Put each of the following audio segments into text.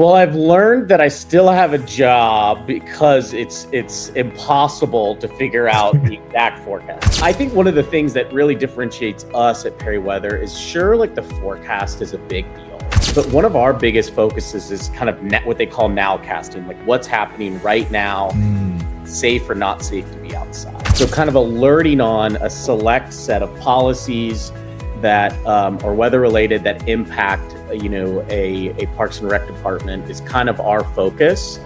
Well, I've learned that I still have a job because it's impossible to figure out the exact forecast. I think one of the things that really differentiates us at Perry Weather is sure, like the forecast is a big deal, but one of our biggest focuses is kind of what they call nowcasting, like what's happening right now, safe or not safe to be outside. So kind of alerting on a select set of policies that are weather related that impact, a Parks and Rec department is kind of our focus.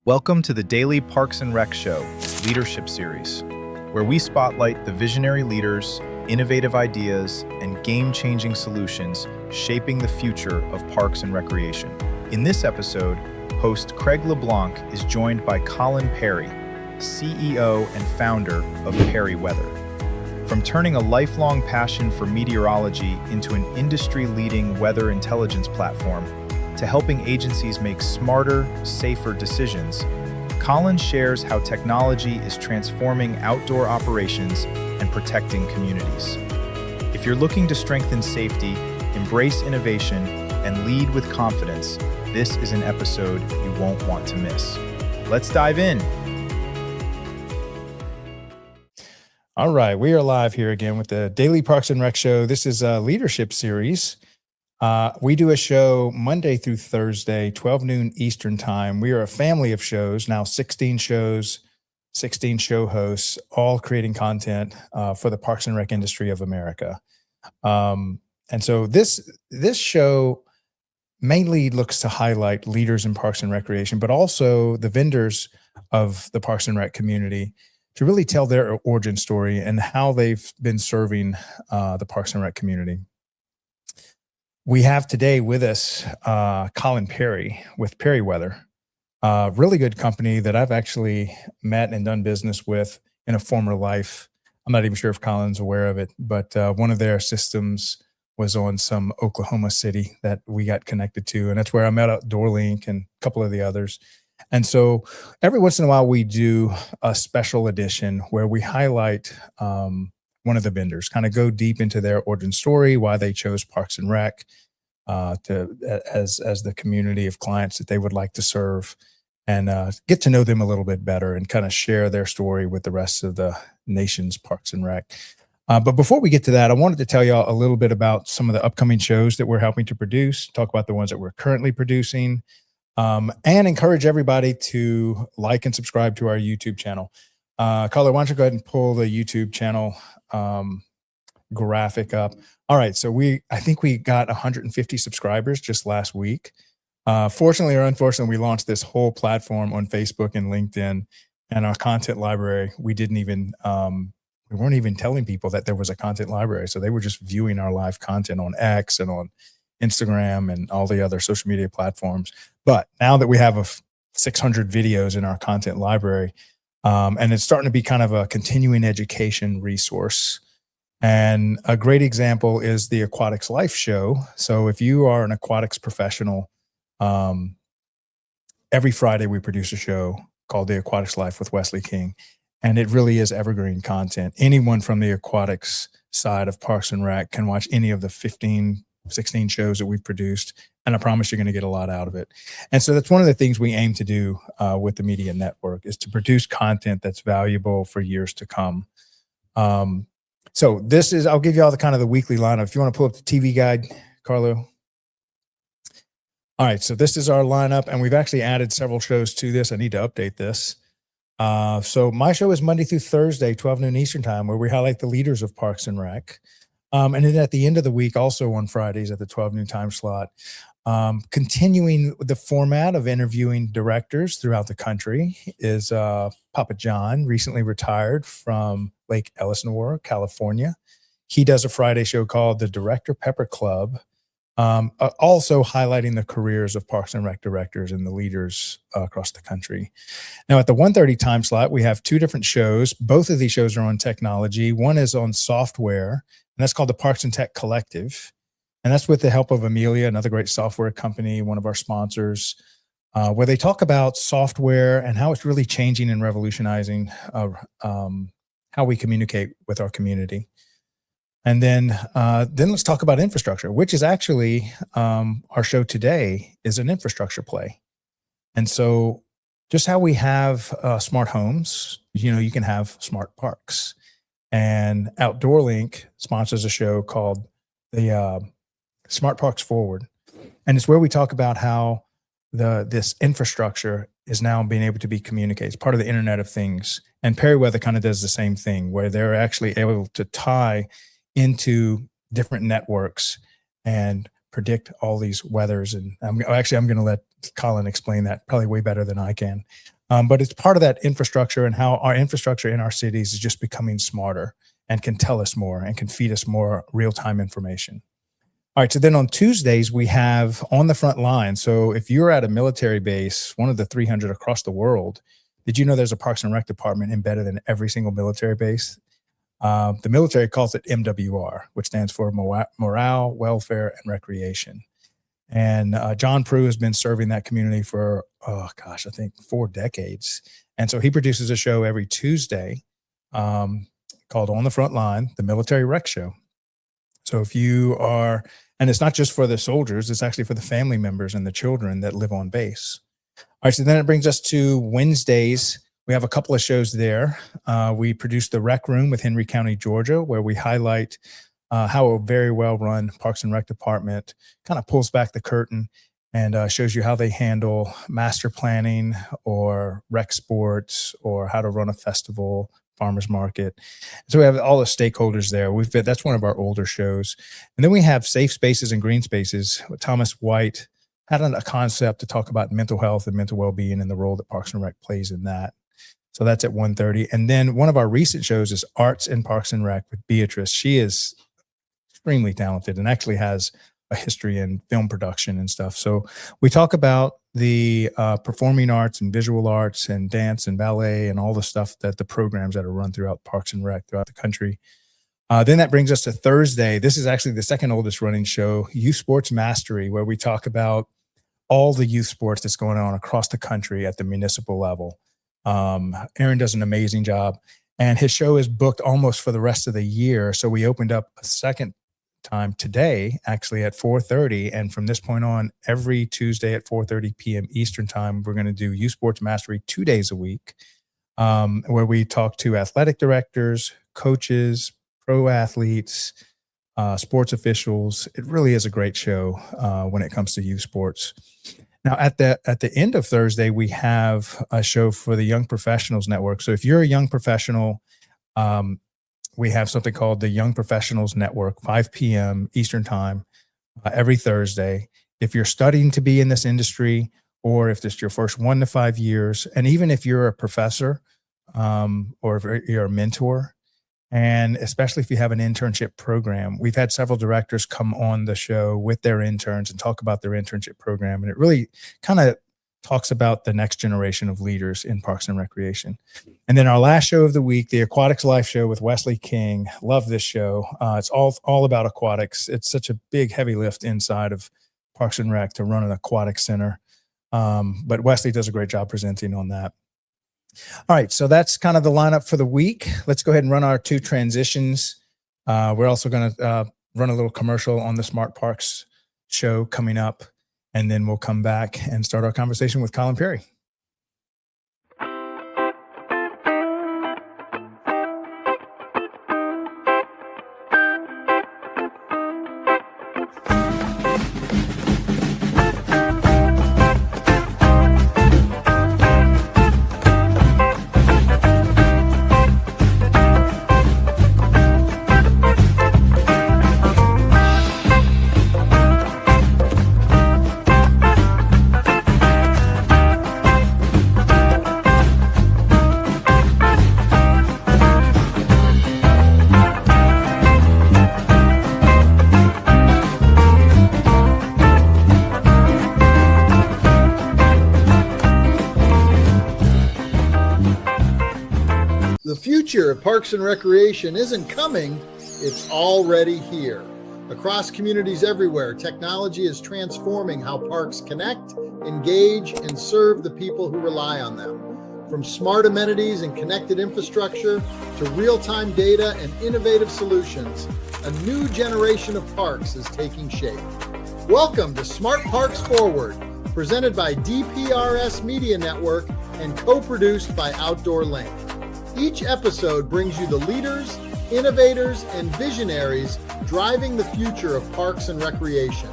Welcome to the Daily Parks and Rec Show Leadership Series, where we spotlight the visionary leaders, innovative ideas, and game-changing solutions shaping the future of parks and recreation. In this episode, host Craig LeBlanc is joined by Colin Perry, CEO and founder of Perry Weather. From turning a lifelong passion for meteorology into an industry-leading weather intelligence platform to helping agencies make smarter, safer decisions, Colin shares how technology is transforming outdoor operations and protecting communities. If you're looking to strengthen safety, embrace innovation, and lead with confidence, this is an episode you won't want to miss. Let's dive in. All right, we are live here again with the Daily Parks and Rec Show. This is a leadership series. We do a show Monday through Thursday, 12 noon Eastern time. We are a family of shows, now 16 shows, 16 show hosts, all creating content for the Parks and Rec industry of America. And so this show mainly looks to highlight leaders in Parks and Recreation, but also the vendors of the Parks and Rec community, to really tell their origin story and how they've been serving the Parks and Rec community. We have today with us Colin Perry with Perry Weather, a really good company that I've actually met and done business with in a former life. I'm not even sure if Colin's aware of it, but one of their systems was on some Oklahoma City that we got connected to, and that's where I met DoorLink and a couple of the others. And so every once in a while, we do a special edition where we highlight one of the vendors, kind of go deep into their origin story, why they chose Parks and Rec as the community of clients that they would like to serve, and get to know them a little bit better and kind of share their story with the rest of the nation's Parks and Rec. But before we get to that, I wanted to tell y'all a little bit about some of the upcoming shows that we're helping to produce, talk about the ones that we're currently producing, and encourage everybody to like and subscribe to our YouTube channel. Carla, why don't you go ahead and pull the YouTube channel graphic up. All right, so I think we got 150 subscribers just last week. Fortunately or unfortunately, we launched this whole platform on Facebook and LinkedIn, and our content library, we weren't even telling people that there was a content library. So they were just viewing our live content on X and on Instagram and all the other social media platforms. But now that we have 600 videos in our content library, and it's starting to be kind of a continuing education resource. And a great example is the Aquatics Life Show. So if you are an aquatics professional, every Friday we produce a show called The Aquatics Life with Wesley King. And it really is evergreen content. Anyone from the aquatics side of Parks and Rec can watch any of the 16 shows that we've produced, and I promise you're going to get a lot out of it. And so that's one of the things we aim to do with the media network, is to produce content that's valuable for years to come. So this is, I'll give you all the kind of the weekly lineup. If you want to pull up the TV guide, Carlo. All right, so this is our lineup, and we've actually added several shows to this. I need to update this. So my show is Monday through Thursday, 12 noon Eastern time, where we highlight the leaders of Parks and Rec. And then at the end of the week, also on Fridays at the 12 noon time slot, continuing the format of interviewing directors throughout the country is Papa John, recently retired from Lake Elsinore, California. He does a Friday show called the Director Pepper Club, also highlighting the careers of Parks and Rec directors and the leaders across the country. Now at the 1:30 time slot, we have two different shows. Both of these shows are on technology. One is on software, and that's called the Parks and Tech Collective. And that's with the help of Amelia, another great software company, one of our sponsors, where they talk about software and how it's really changing and revolutionizing how we communicate with our community. And then let's talk about infrastructure, which is actually our show today is an infrastructure play. And so just how we have smart homes, you can have smart parks. And Outdoor Link sponsors a show called the Smart Parks Forward. And it's where we talk about how this infrastructure is now being able to be communicated. It's part of the Internet of Things. And Perryweather kind of does the same thing, where they're actually able to tie into different networks and predict all these weathers. And I'm going to let Colin explain that probably way better than I can. But it's part of that infrastructure, and how our infrastructure in our cities is just becoming smarter and can tell us more and can feed us more real-time information. All right, so then on Tuesdays, we have On the Front Line. So if you're at a military base, one of the 300 across the world, did you know there's a Parks and Rec department embedded in every single military base? The military calls it MWR, which stands for Morale, Welfare, and Recreation. And John Prue has been serving that community for, I think 4 decades. And so he produces a show every Tuesday called On the Front Line, the Military Rec Show. So if you are, and it's not just for the soldiers, it's actually for the family members and the children that live on base. All right, so then it brings us to Wednesdays. We have a couple of shows there. We produce the Rec Room with Henry County, Georgia, where we highlight how a very well-run Parks and Rec department kind of pulls back the curtain and shows you how they handle master planning or rec sports, or how to run a festival, farmers market. So we have all the stakeholders there. That's one of our older shows. And then we have Safe Spaces and Green Spaces. Thomas White had a concept to talk about mental health and mental well-being and the role that Parks and Rec plays in that. So that's at 1:30. And then one of our recent shows is Arts in Parks and Rec with Beatrice. She is extremely talented and actually has a history in film production and stuff. So we talk about the performing arts and visual arts and dance and ballet and all the stuff, that the programs that are run throughout Parks and Rec throughout the country. Then that brings us to Thursday. This is actually the second oldest running show, Youth Sports Mastery, where we talk about all the youth sports that's going on across the country at the municipal level. Aaron does an amazing job, and his show is booked almost for the rest of the year. So we opened up a second time today, actually at 4:30. And from this point on, every Tuesday at 4:30 p.m. Eastern time, we're going to do Youth Sports Mastery 2 days a week, where we talk to athletic directors, coaches, pro athletes, sports officials. It really is a great show when it comes to youth sports. Now, at the end of Thursday, we have a show for the Young Professionals Network. So if you're a young professional, we have something called the Young Professionals Network, 5 p.m. Eastern time, every Thursday. If you're studying to be in this industry, or if this is your first 1 to 5 years, and even if you're a professor or if you're a mentor, and especially if you have an internship program, we've had several directors come on the show with their interns and talk about their internship program. And it really kind of talks about the next generation of leaders in Parks and Recreation. And then our last show of the week, the Aquatics Life Show with Wesley King. Love this show. It's all about aquatics. It's such a big, heavy lift inside of Parks and Rec to run an aquatic center. But Wesley does a great job presenting on that. All right, so that's kind of the lineup for the week. Let's go ahead and run our 2 transitions. We're also going to run a little commercial on the Smart Parks show coming up, and then we'll come back and start our conversation with Colin Perry. The future of Parks and Recreation isn't coming, it's already here. Across communities everywhere, technology is transforming how parks connect, engage, and serve the people who rely on them. From smart amenities and connected infrastructure to real-time data and innovative solutions, a new generation of parks is taking shape. Welcome to Smart Parks Forward, presented by DPRS Media Network and co-produced by Outdoor Link. Each episode brings you the leaders, innovators, and visionaries driving the future of parks and recreation.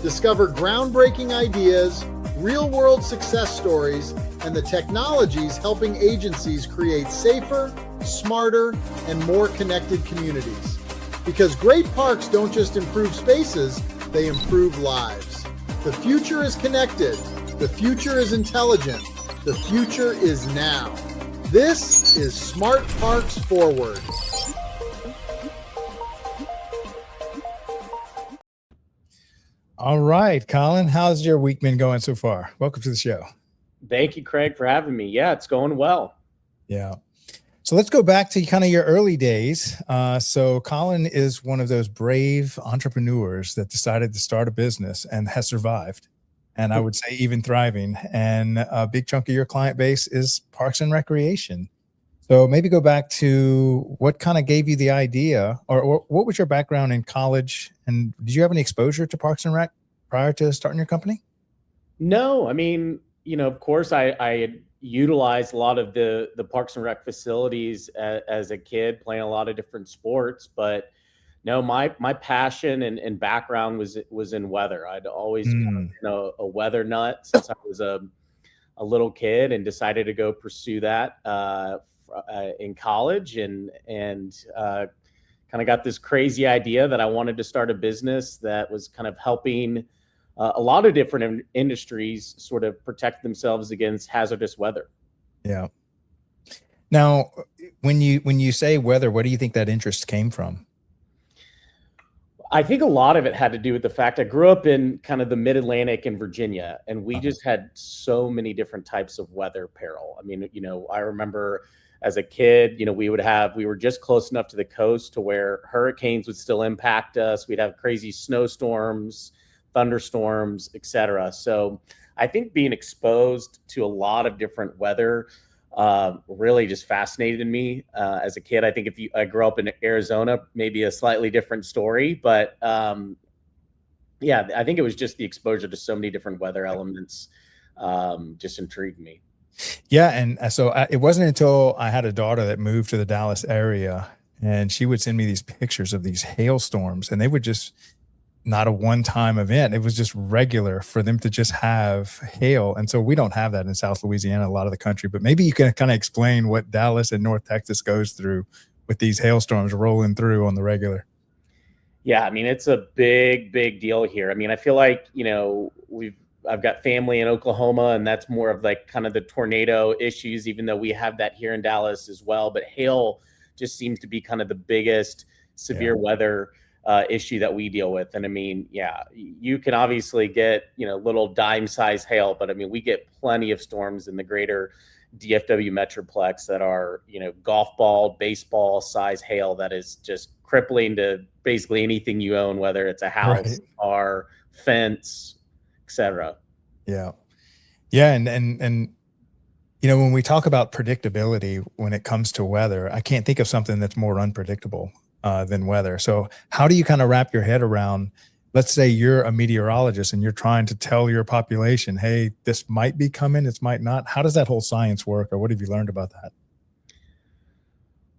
Discover groundbreaking ideas, real-world success stories, and the technologies helping agencies create safer, smarter, and more connected communities. Because great parks don't just improve spaces, they improve lives. The future is connected. The future is intelligent. The future is now. This is Smart Parks Forward. All right, Colin, how's your week been going so far? Welcome to the show. Thank you, Craig, for having me. Yeah, it's going well. Yeah. So let's go back to kind of your early days. So Colin is one of those brave entrepreneurs that decided to start a business and has survived. And I would say even thriving. And a big chunk of your client base is parks and recreation. So maybe go back to what kind of gave you the idea, or what was your background in college? And did you have any exposure to Parks and Rec prior to starting your company? No, I mean, of course, I had utilized a lot of the Parks and Rec facilities as a kid, playing a lot of different sports. But no, my passion and background was in weather. I'd always kind of been a weather nut since I was a little kid, and decided to go pursue that in college, and kind of got this crazy idea that I wanted to start a business that was kind of helping a lot of different industries sort of protect themselves against hazardous weather. Yeah. Now, when you say weather, what do you think that interest came from? I think a lot of it had to do with the fact I grew up in kind of the mid-Atlantic in Virginia, and we just had so many different types of weather peril. I mean, I remember as a kid, we were just close enough to the coast to where hurricanes would still impact us. We'd have crazy snowstorms, thunderstorms, etc. So I think being exposed to a lot of different weather really just fascinated me as a kid. I think I grew up in Arizona, maybe a slightly different story, but yeah, I think it was just the exposure to so many different weather elements just intrigued me. Yeah, and so it wasn't until I had a daughter that moved to the Dallas area, and she would send me these pictures of these hailstorms, and they would just not a one-time event. It was just regular for them to just have hail. And so we don't have that in South Louisiana, a lot of the country, but maybe you can kind of explain what Dallas and North Texas goes through with these hailstorms rolling through on the regular. Yeah, I mean, it's a big, big deal here. I mean, I feel like, I've got family in Oklahoma, and that's more of like kind of the tornado issues, even though we have that here in Dallas as well. But hail just seems to be kind of the biggest severe weather issue that we deal with. And I mean, yeah, you can obviously get, little dime size hail, but I mean, we get plenty of storms in the greater DFW Metroplex that are, golf ball, baseball size hail that is just crippling to basically anything you own, whether it's a house, car, fence, etc. Yeah. Yeah. And when we talk about predictability, when it comes to weather, I can't think of something that's more unpredictable than weather. So how do you kind of wrap your head around, let's say you're a meteorologist and you're trying to tell your population, hey, this might be coming, this might not. How does that whole science work, or what have you learned about that?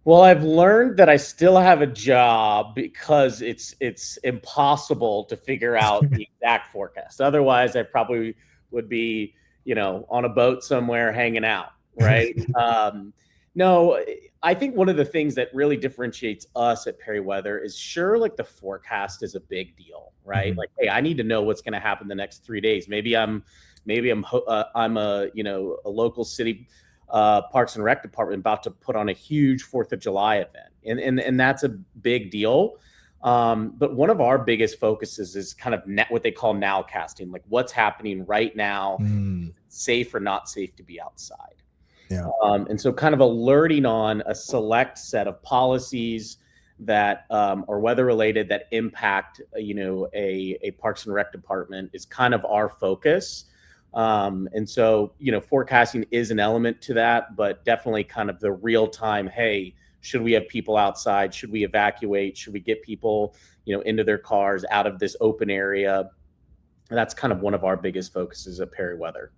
Well, I've learned that I still have a job because it's impossible to figure out the exact forecast. Otherwise, I probably would be, on a boat somewhere hanging out, right? No, I think one of the things that really differentiates us at Perry Weather is like the forecast is a big deal, right? Mm-hmm. Like, hey, I need to know what's going to happen the next 3 days. Maybe I'm a local city Parks and Rec department about to put on a huge 4th of July event, and that's a big deal. But one of our biggest focuses is kind of what they call nowcasting, like what's happening right now, safe or not safe to be outside. Yeah. And so kind of alerting on a select set of policies that are weather related that impact, a Parks and Rec department is kind of our focus. And so, forecasting is an element to that, but definitely kind of the real time, hey, should we have people outside? Should we evacuate? Should we get people, into their cars out of this open area? And that's kind of one of our biggest focuses at Perry Weather.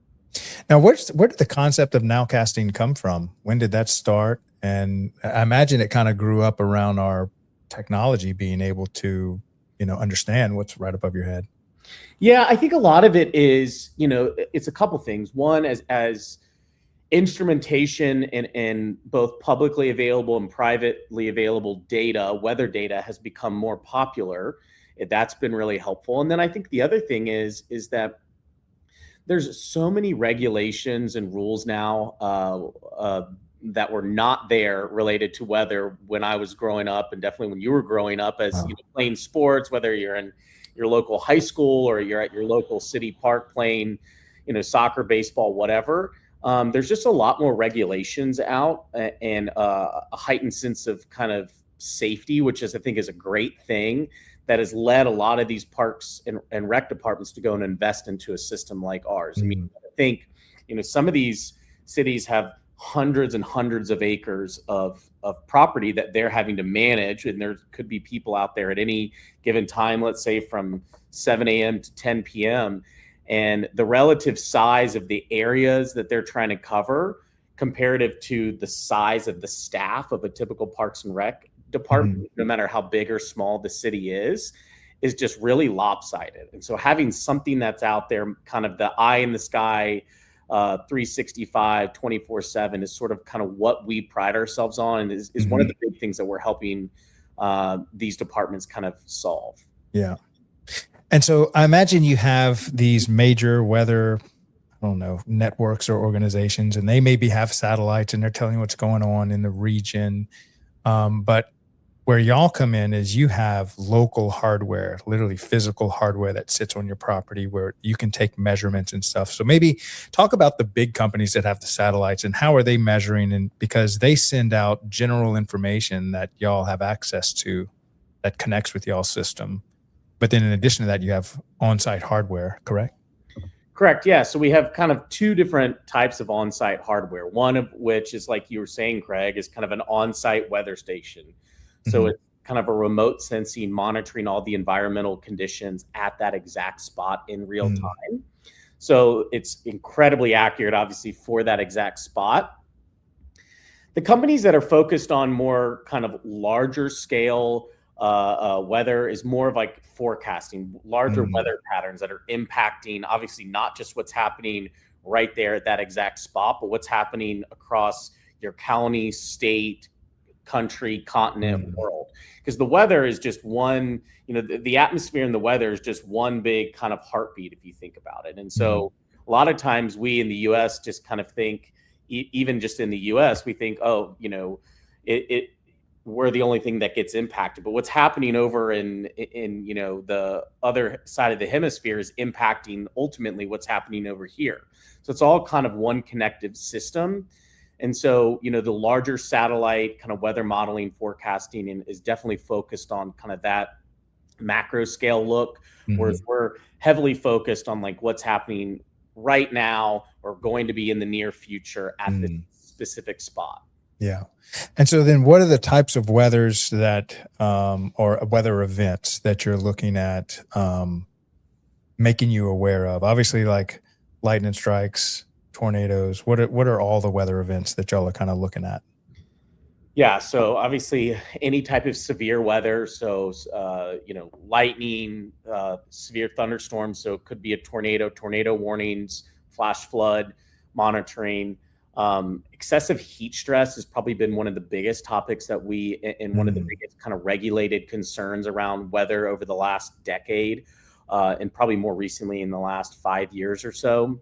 Now, where did the concept of nowcasting come from? When did that start? And I imagine it kind of grew up around our technology being able to, understand what's right above your head. Yeah, I think a lot of it is, it's a couple things. One, as instrumentation and both publicly available and privately available data, weather data, has become more popular. That's been really helpful. And then I think the other thing is that there's so many regulations and rules now that were not there related to weather when I was growing up, and definitely when you were growing up as playing sports, whether you're in your local high school or you're at your local city park playing, soccer, baseball, whatever. There's just a lot more regulations out and a heightened sense of kind of safety, which I think is a great thing, that has led a lot of these parks and rec departments to go and invest into a system like ours. I mean, I think, some of these cities have hundreds and hundreds of acres of property that they're having to manage. And there could be people out there at any given time, let's say from 7 a.m. to 10 p.m. And the relative size of the areas that they're trying to cover comparative to the size of the staff of a typical Parks and Rec department, no matter how big or small the city is just really lopsided. And so having something that's out there, kind of the eye in the sky, 365, 24/7 is sort of kind of what we pride ourselves on, and is one of the big things that we're helping these departments kind of solve. Yeah. And so I imagine you have these major weather, networks or organizations, and they maybe have satellites and they're telling you what's going on in the region. But where y'all come in is you have local hardware, literally physical hardware that sits on your property where you can take measurements and stuff. So maybe talk about the big companies that have the satellites and how are they measuring, and because they send out general information that y'all have access to that connects with y'all's system. But then in addition to that, you have on-site hardware, correct? Correct. Yeah. So we have kind of two different types of on-site hardware. One of which is, like you were saying, Craig, is kind of an on-site weather station. So it's kind of a remote sensing, monitoring all the environmental conditions at that exact spot in real time. So it's incredibly accurate, obviously, for that exact spot. The companies that are focused on more kind of larger scale weather is more of like forecasting, larger weather patterns that are impacting, obviously, not just what's happening right there at that exact spot, but what's happening across your county, state, country, continent, world. Because the weather is just one, the atmosphere and the weather is just one big kind of heartbeat, if you think about it. And so a lot of times we in the US just kind of think, even just in the US, we think, we're the only thing that gets impacted. But what's happening over in the other side of the hemisphere is impacting ultimately what's happening over here. So it's all kind of one connected system. And so, the larger satellite kind of weather modeling forecasting is definitely focused on kind of that macro scale look, whereas we're heavily focused on like what's happening right now or going to be in the near future at this specific spot. Yeah. And so then what are the types of weathers that, or weather events that you're looking at making you aware of? Obviously, like lightning strikes, tornadoes. What are all the weather events that y'all are kind of looking at? Yeah, so obviously any type of severe weather, so lightning, severe thunderstorms, so it could be a tornado warnings, flash flood monitoring. Excessive heat stress has probably been one of the biggest topics that and one of the biggest kind of regulated concerns around weather over the last decade, and probably more recently in the last 5 years or so.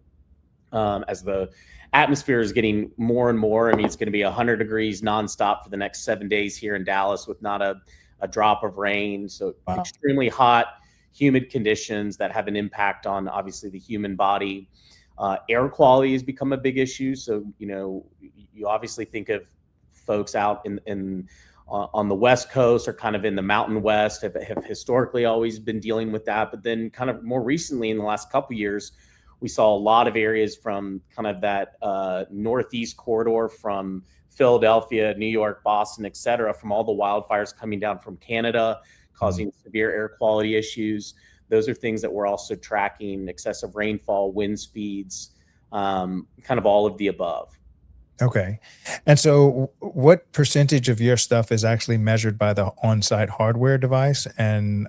As the atmosphere is getting more and more, I mean, it's going to be 100 degrees nonstop for the next 7 days here in Dallas with not a drop of rain. So extremely hot, humid conditions that have an impact on obviously the human body. Air quality has become a big issue. So, you obviously think of folks out on the West Coast or kind of in the Mountain West have historically always been dealing with that. But then kind of more recently in the last couple of years, We saw a lot of areas from kind of that northeast corridor from Philadelphia, New York, Boston, et cetera, from all the wildfires coming down from Canada, causing severe air quality issues. Those are things that we're also tracking: excessive rainfall, wind speeds, kind of all of the above. Okay. And so what percentage of your stuff is actually measured by the on-site hardware device, and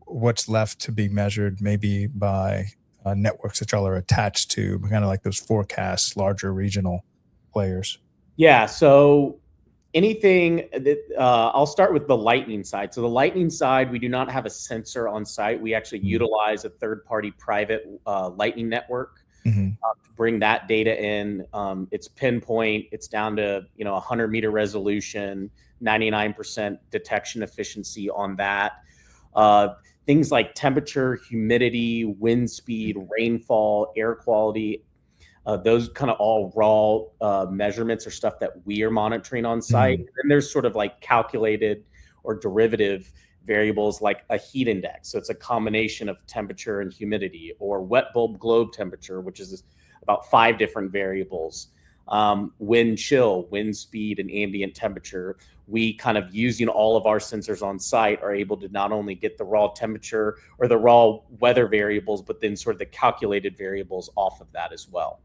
what's left to be measured maybe by networks that y'all are attached to, kind of like those forecasts, larger regional players? Yeah. So anything that I'll start with the lightning side. So the lightning side, we do not have a sensor on site. We actually utilize a third-party private lightning network Mm-hmm. to bring that data in. It's pinpoint. It's down to 100-meter resolution, 99% detection efficiency on that. Things like temperature, humidity, wind speed, rainfall, air quality. Those kind of all raw measurements are stuff that we are monitoring on site. And there's sort of like calculated or derivative variables like a heat index. So it's a combination of temperature and humidity, or wet bulb globe temperature, which is about 5 different variables. Wind chill, wind speed, and ambient temperature. We kind of, using all of our sensors on site, are able to not only get the raw temperature or the raw weather variables, but then sort of the calculated variables off of that as well.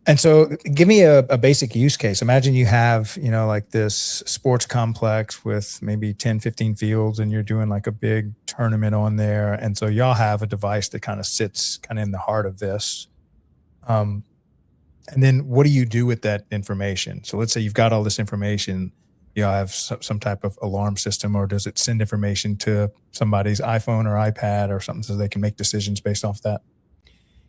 And so give me a basic use case. Imagine you have, like this sports complex with maybe 10, 15 fields, and you're doing like a big tournament on there. And so y'all have a device that kind of sits kind of in the heart of this. And then what do you do with that information? So let's say you've got all this information, y'all have some type of alarm system, or does it send information to somebody's iPhone or iPad or something so they can make decisions based off that?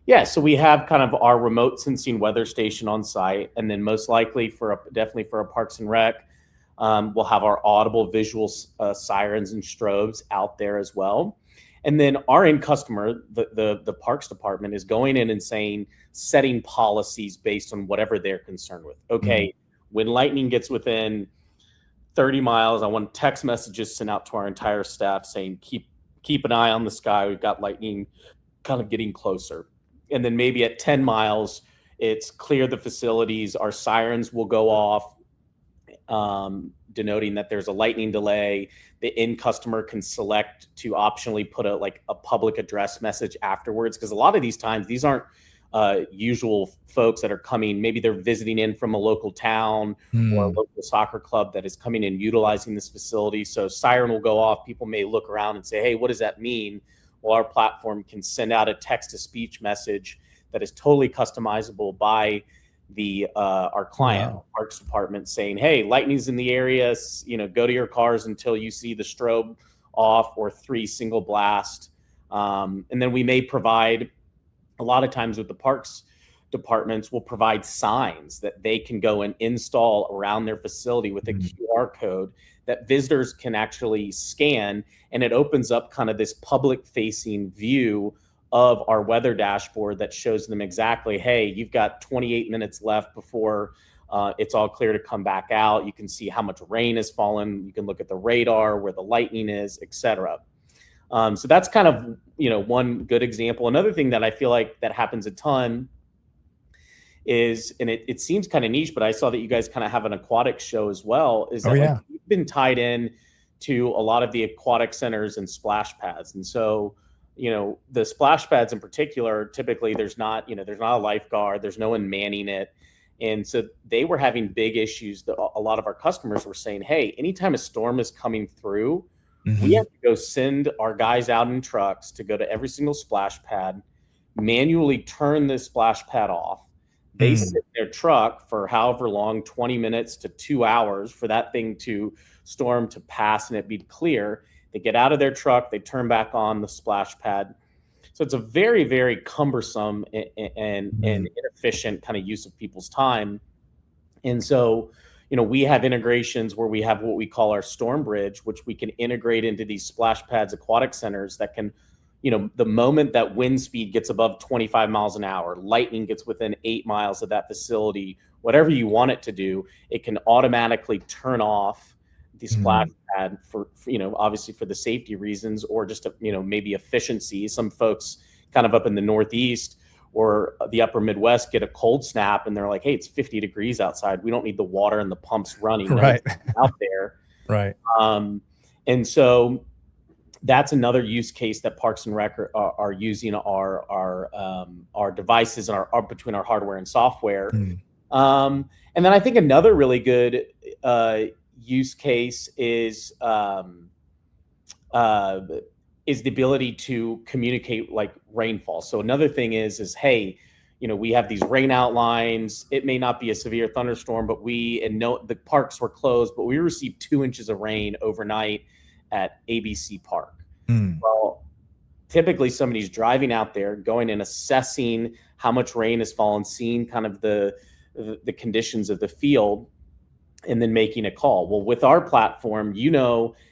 Yeah, so we have kind of our remote sensing weather station on site, and then most likely definitely for a Parks and Rec, we'll have our audible visual sirens and strobes out there as well. And then our end customer, the Parks Department, is going in and setting policies based on whatever they're concerned with. Okay, when lightning gets within 30 miles, I want text messages sent out to our entire staff saying, keep an eye on the sky. We've got lightning kind of getting closer. And then maybe at 10 miles, it's clear the facilities. Our sirens will go off, denoting that there's a lightning delay. The end customer can select to optionally put a public address message afterwards, because a lot of these times, these aren't usual folks that are coming. Maybe they're visiting in from a local town or a local soccer club that is coming in utilizing this facility. So siren will go off. People may look around and say, hey, what does that mean? Well, our platform can send out a text-to-speech message that is totally customizable by our client, Parks Department, saying, hey, lightning's in the area, go to your cars until you see the strobe off, or 3 single blast. And then we may provide, a lot of times with the Parks Departments, will provide signs that they can go and install around their facility with a QR code that visitors can actually scan, and it opens up kind of this public-facing view of our weather dashboard that shows them exactly, hey, you've got 28 minutes left before it's all clear to come back out. You can see how much rain has fallen. You can look at the radar, where the lightning is, et cetera. So that's kind of, one good example. Another thing that I feel like that happens a ton is, and it seems kind of niche, but I saw that you guys kind of have an aquatic show as well, is that you've been tied in to a lot of the aquatic centers and splash pads. And so, the splash pads in particular, typically there's not a lifeguard, there's no one manning it. And so they were having big issues. A lot of our customers were saying, hey, anytime a storm is coming through, we have to go send our guys out in trucks to go to every single splash pad, manually turn the splash pad off. They sit in their truck for however long, 20 minutes to 2 hours, for that thing to storm to pass and it be clear. They get out of their truck, they turn back on the splash pad. So it's a very, very cumbersome and inefficient kind of use of people's time. And so, we have integrations where we have what we call our Storm Bridge, which we can integrate into these splash pads, aquatic centers that can, the moment that wind speed gets above 25 miles an hour, lightning gets within 8 miles of that facility, whatever you want it to do, it can automatically turn off the splash pad for obviously for the safety reasons, or just maybe efficiency. Some folks kind of up in the Northeast or the upper Midwest get a cold snap and they're like, hey, it's 50 degrees outside. We don't need the water and the pumps running Right. out there. Right. And so that's another use case that Parks and Rec are using our devices and our between our hardware and software. And then I think another really good use case is the ability to communicate like rainfall. So another thing is hey, we have these rain outlines. It may not be a severe thunderstorm, but the parks were closed, but we received 2 inches of rain overnight at ABC Park. Well, typically somebody's driving out there, going and assessing how much rain has fallen, seeing kind of the conditions of the field, and then making a call. Well, with our platform,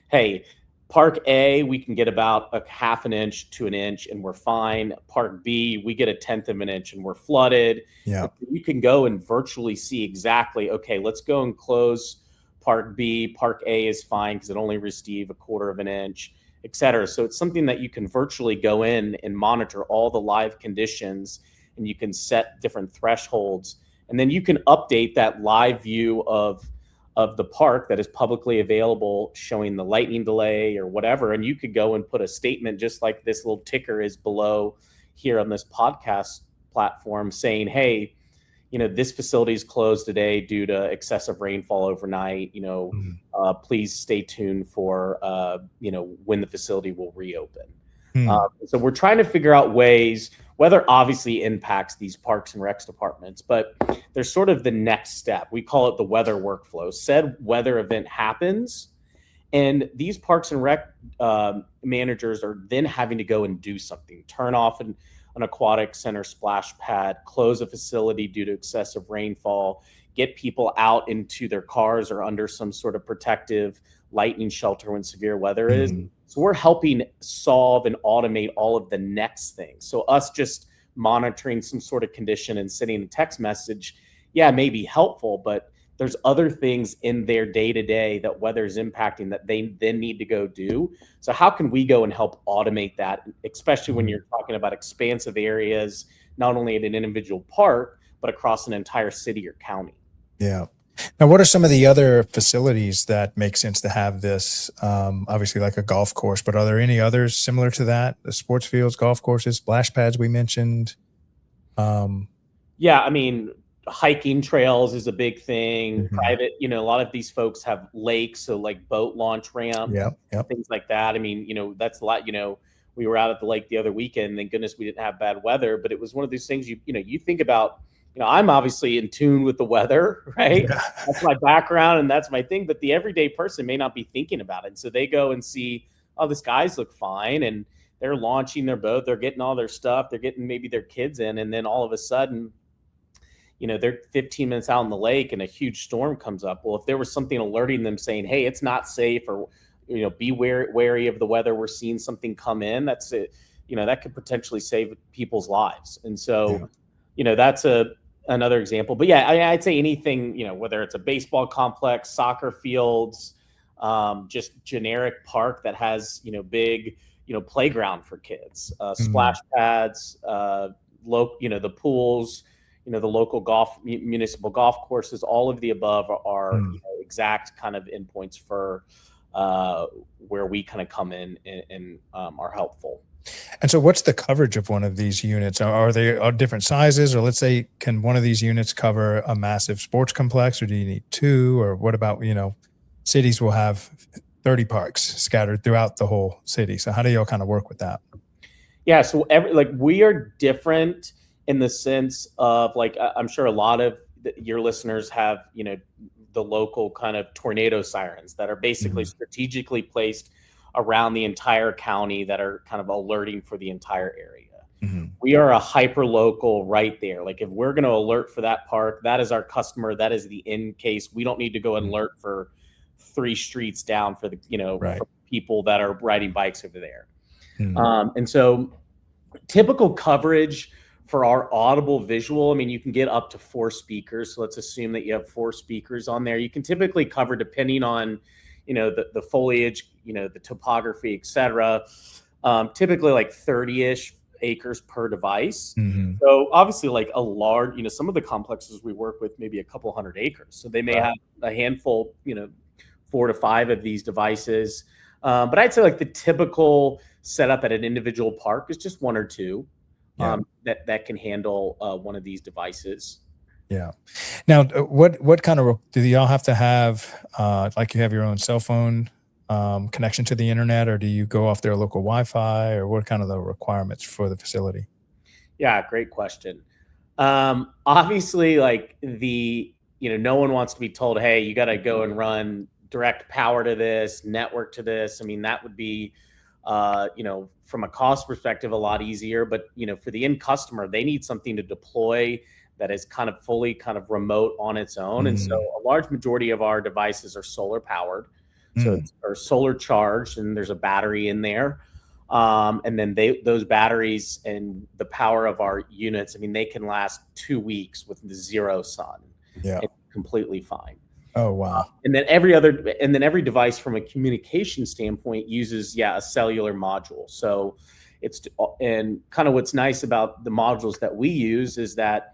hey, Park A, we can get about a half an inch to an inch and we're fine. Park B, we get a 1/10 of an inch and we're flooded. Yeah. You can go and virtually see exactly, okay, let's go and close Park B. Park A is fine because it only received 1/4 of an inch, et cetera. So it's something that you can virtually go in and monitor all the live conditions, and you can set different thresholds. And then you can update that live view of the park that is publicly available, showing the lightning delay or whatever. And you could go and put a statement just like this little ticker is below here on this podcast platform saying, hey, this facility is closed today due to excessive rainfall overnight. Please stay tuned for, when the facility will reopen. So we're trying to figure out ways. Weather obviously impacts these Parks and Recs departments, but there's sort of the next step. We call it the weather workflow. Said weather event happens, and these Parks and Rec managers are then having to go and do something, turn off an aquatic center splash pad, close a facility due to excessive rainfall, get people out into their cars or under some sort of protective lightning shelter when severe weather is. So we're helping solve and automate all of the next things. So us just monitoring some sort of condition and sending a text message, may be helpful, but there's other things in their day-to-day that weather is impacting that they then need to go do. So how can we go and help automate that, especially when you're talking about expansive areas, not only at an individual park, but across an entire city or county? Yeah. Now, what are some of the other facilities that make sense to have this? Obviously, like a golf course, but are there any others similar to that? The sports fields, golf courses, splash pads we mentioned? Hiking trails is a big thing. Private, a lot of these folks have lakes, so like boat launch ramp, things like that. That's a lot. We were out at the lake the other weekend. Thank goodness we didn't have bad weather, but it was one of those things you think about. I'm obviously in tune with the weather, right? Yeah. That's my background and that's my thing, but the everyday person may not be thinking about it. And so they go and see, oh, the skies look fine, and they're launching their boat, they're getting all their stuff, they're getting maybe their kids in, and then all of a sudden, they're 15 minutes out in the lake and a huge storm comes up. Well, if there was something alerting them saying, hey, it's not safe, or, be wary of the weather, we're seeing something come in, that's it, that could potentially save people's lives. And so, that's another example. But I'd say anything, whether it's a baseball complex, soccer fields, just generic park that has, big, playground for kids, splash pads, the pools, the local municipal golf courses, all of the above are exact kind of endpoints for where we kind of come in and are helpful. And so what's the coverage of one of these units? Are they different sizes, or let's say, can one of these units cover a massive sports complex, or do you need two? Or what about, cities will have 30 parks scattered throughout the whole city. So how do y'all kind of work with that? Yeah. So we are different in the sense of I'm sure a lot of your listeners have, the local kind of tornado sirens that are basically strategically placed around the entire county that are kind of alerting for the entire area. We are a hyper local right there. Like if we're going to alert for that park, that is our customer. That is the end case. We don't need to go and alert for 3 streets down for the, for people that are riding bikes over there. And so typical coverage for our audible visual, you can get up to 4 speakers. So let's assume that you have 4 speakers on there. You can typically cover, depending on the foliage, the topography, et cetera, typically like 30-ish acres per device. Mhm. So obviously, like a large, some of the complexes we work with, maybe a couple hundred acres. So they may have a handful, 4 to 5 of these devices. But I'd say like the typical setup at an individual park is just 1 or 2 Yeah. that can handle one of these devices. Yeah. Now, what kind of do y'all have to have? Like you have your own cell phone connection to the internet, or do you go off their local Wi-Fi, or what kind of the requirements for the facility? Yeah, great question. Obviously, like no one wants to be told, hey, you got to go and run direct power to this, network to this. I mean, that would be, from a cost perspective, a lot easier. But, for the end customer, they need something to deploy that is kind of fully kind of remote on its own. And so a large majority of our devices are solar powered. So or solar charged, and there's a battery in there. And then those batteries and the power of our units, I mean, they can last 2 weeks with zero sun. Yeah. It's completely fine. Oh, wow. And then every device from a communication standpoint uses, a cellular module. So and kind of what's nice about the modules that we use is that,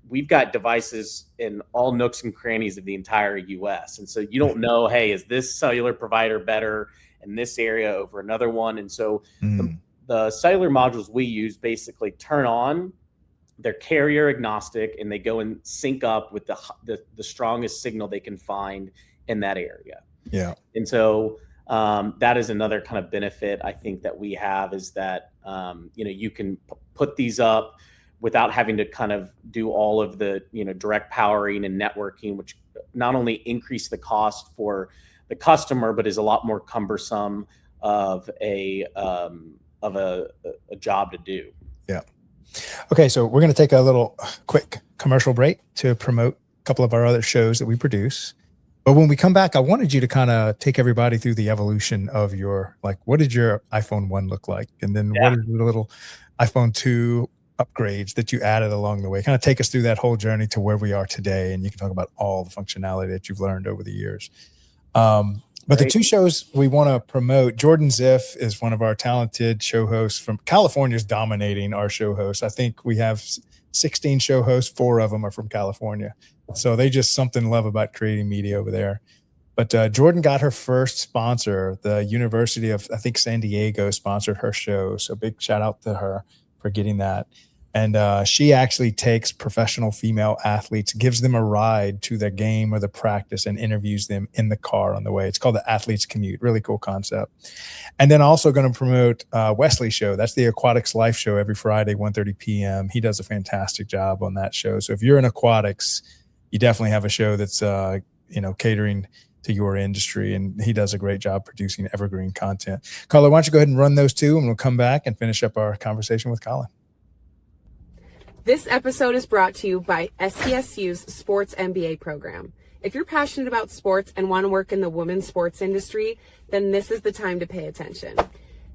we've got devices in all nooks and crannies of the entire US. And so you don't know, hey, is this cellular provider better in this area over another one? And so the cellular modules we use basically turn on, they're carrier agnostic, and they go and sync up with the strongest signal they can find in that area. Yeah. And so that is another kind of benefit I think that we have, is that you can put these up without having to kind of do all of the direct powering and networking, which not only increase the cost for the customer, but is a lot more cumbersome of a job to do. Yeah. Okay, so we're going to take a little quick commercial break to promote a couple of our other shows that we produce. But when we come back, I wanted you to kind of take everybody through the evolution of what did your iPhone 1 look like? And then what is the little iPhone 2 upgrades that you added along the way? Kind of take us through that whole journey to where we are today. And you can talk about all the functionality that you've learned over the years. But the 2 shows we want to promote, Jordan Ziff is one of our talented show hosts from California, is dominating our show hosts. I think we have 16 show hosts, 4 of them are from California. So they just something to love about creating media over there. But Jordan got her first sponsor. The University of, I think, San Diego sponsored her show. So big shout out to her for getting that. And she actually takes professional female athletes, gives them a ride to the game or the practice, and interviews them in the car on the way. It's called the Athletes Commute. Really cool concept. And then also going to promote Wesley's show. That's the Aquatics Life Show every Friday, 1:30 p.m. He does a fantastic job on that show. So if you're in aquatics, you definitely have a show that's catering to your industry, and he does a great job producing evergreen content. Colin, why don't you go ahead and run those 2, and we'll come back and finish up our conversation with Colin. This episode is brought to you by SDSU's Sports MBA program. If you're passionate about sports and want to work in the women's sports industry, then this is the time to pay attention.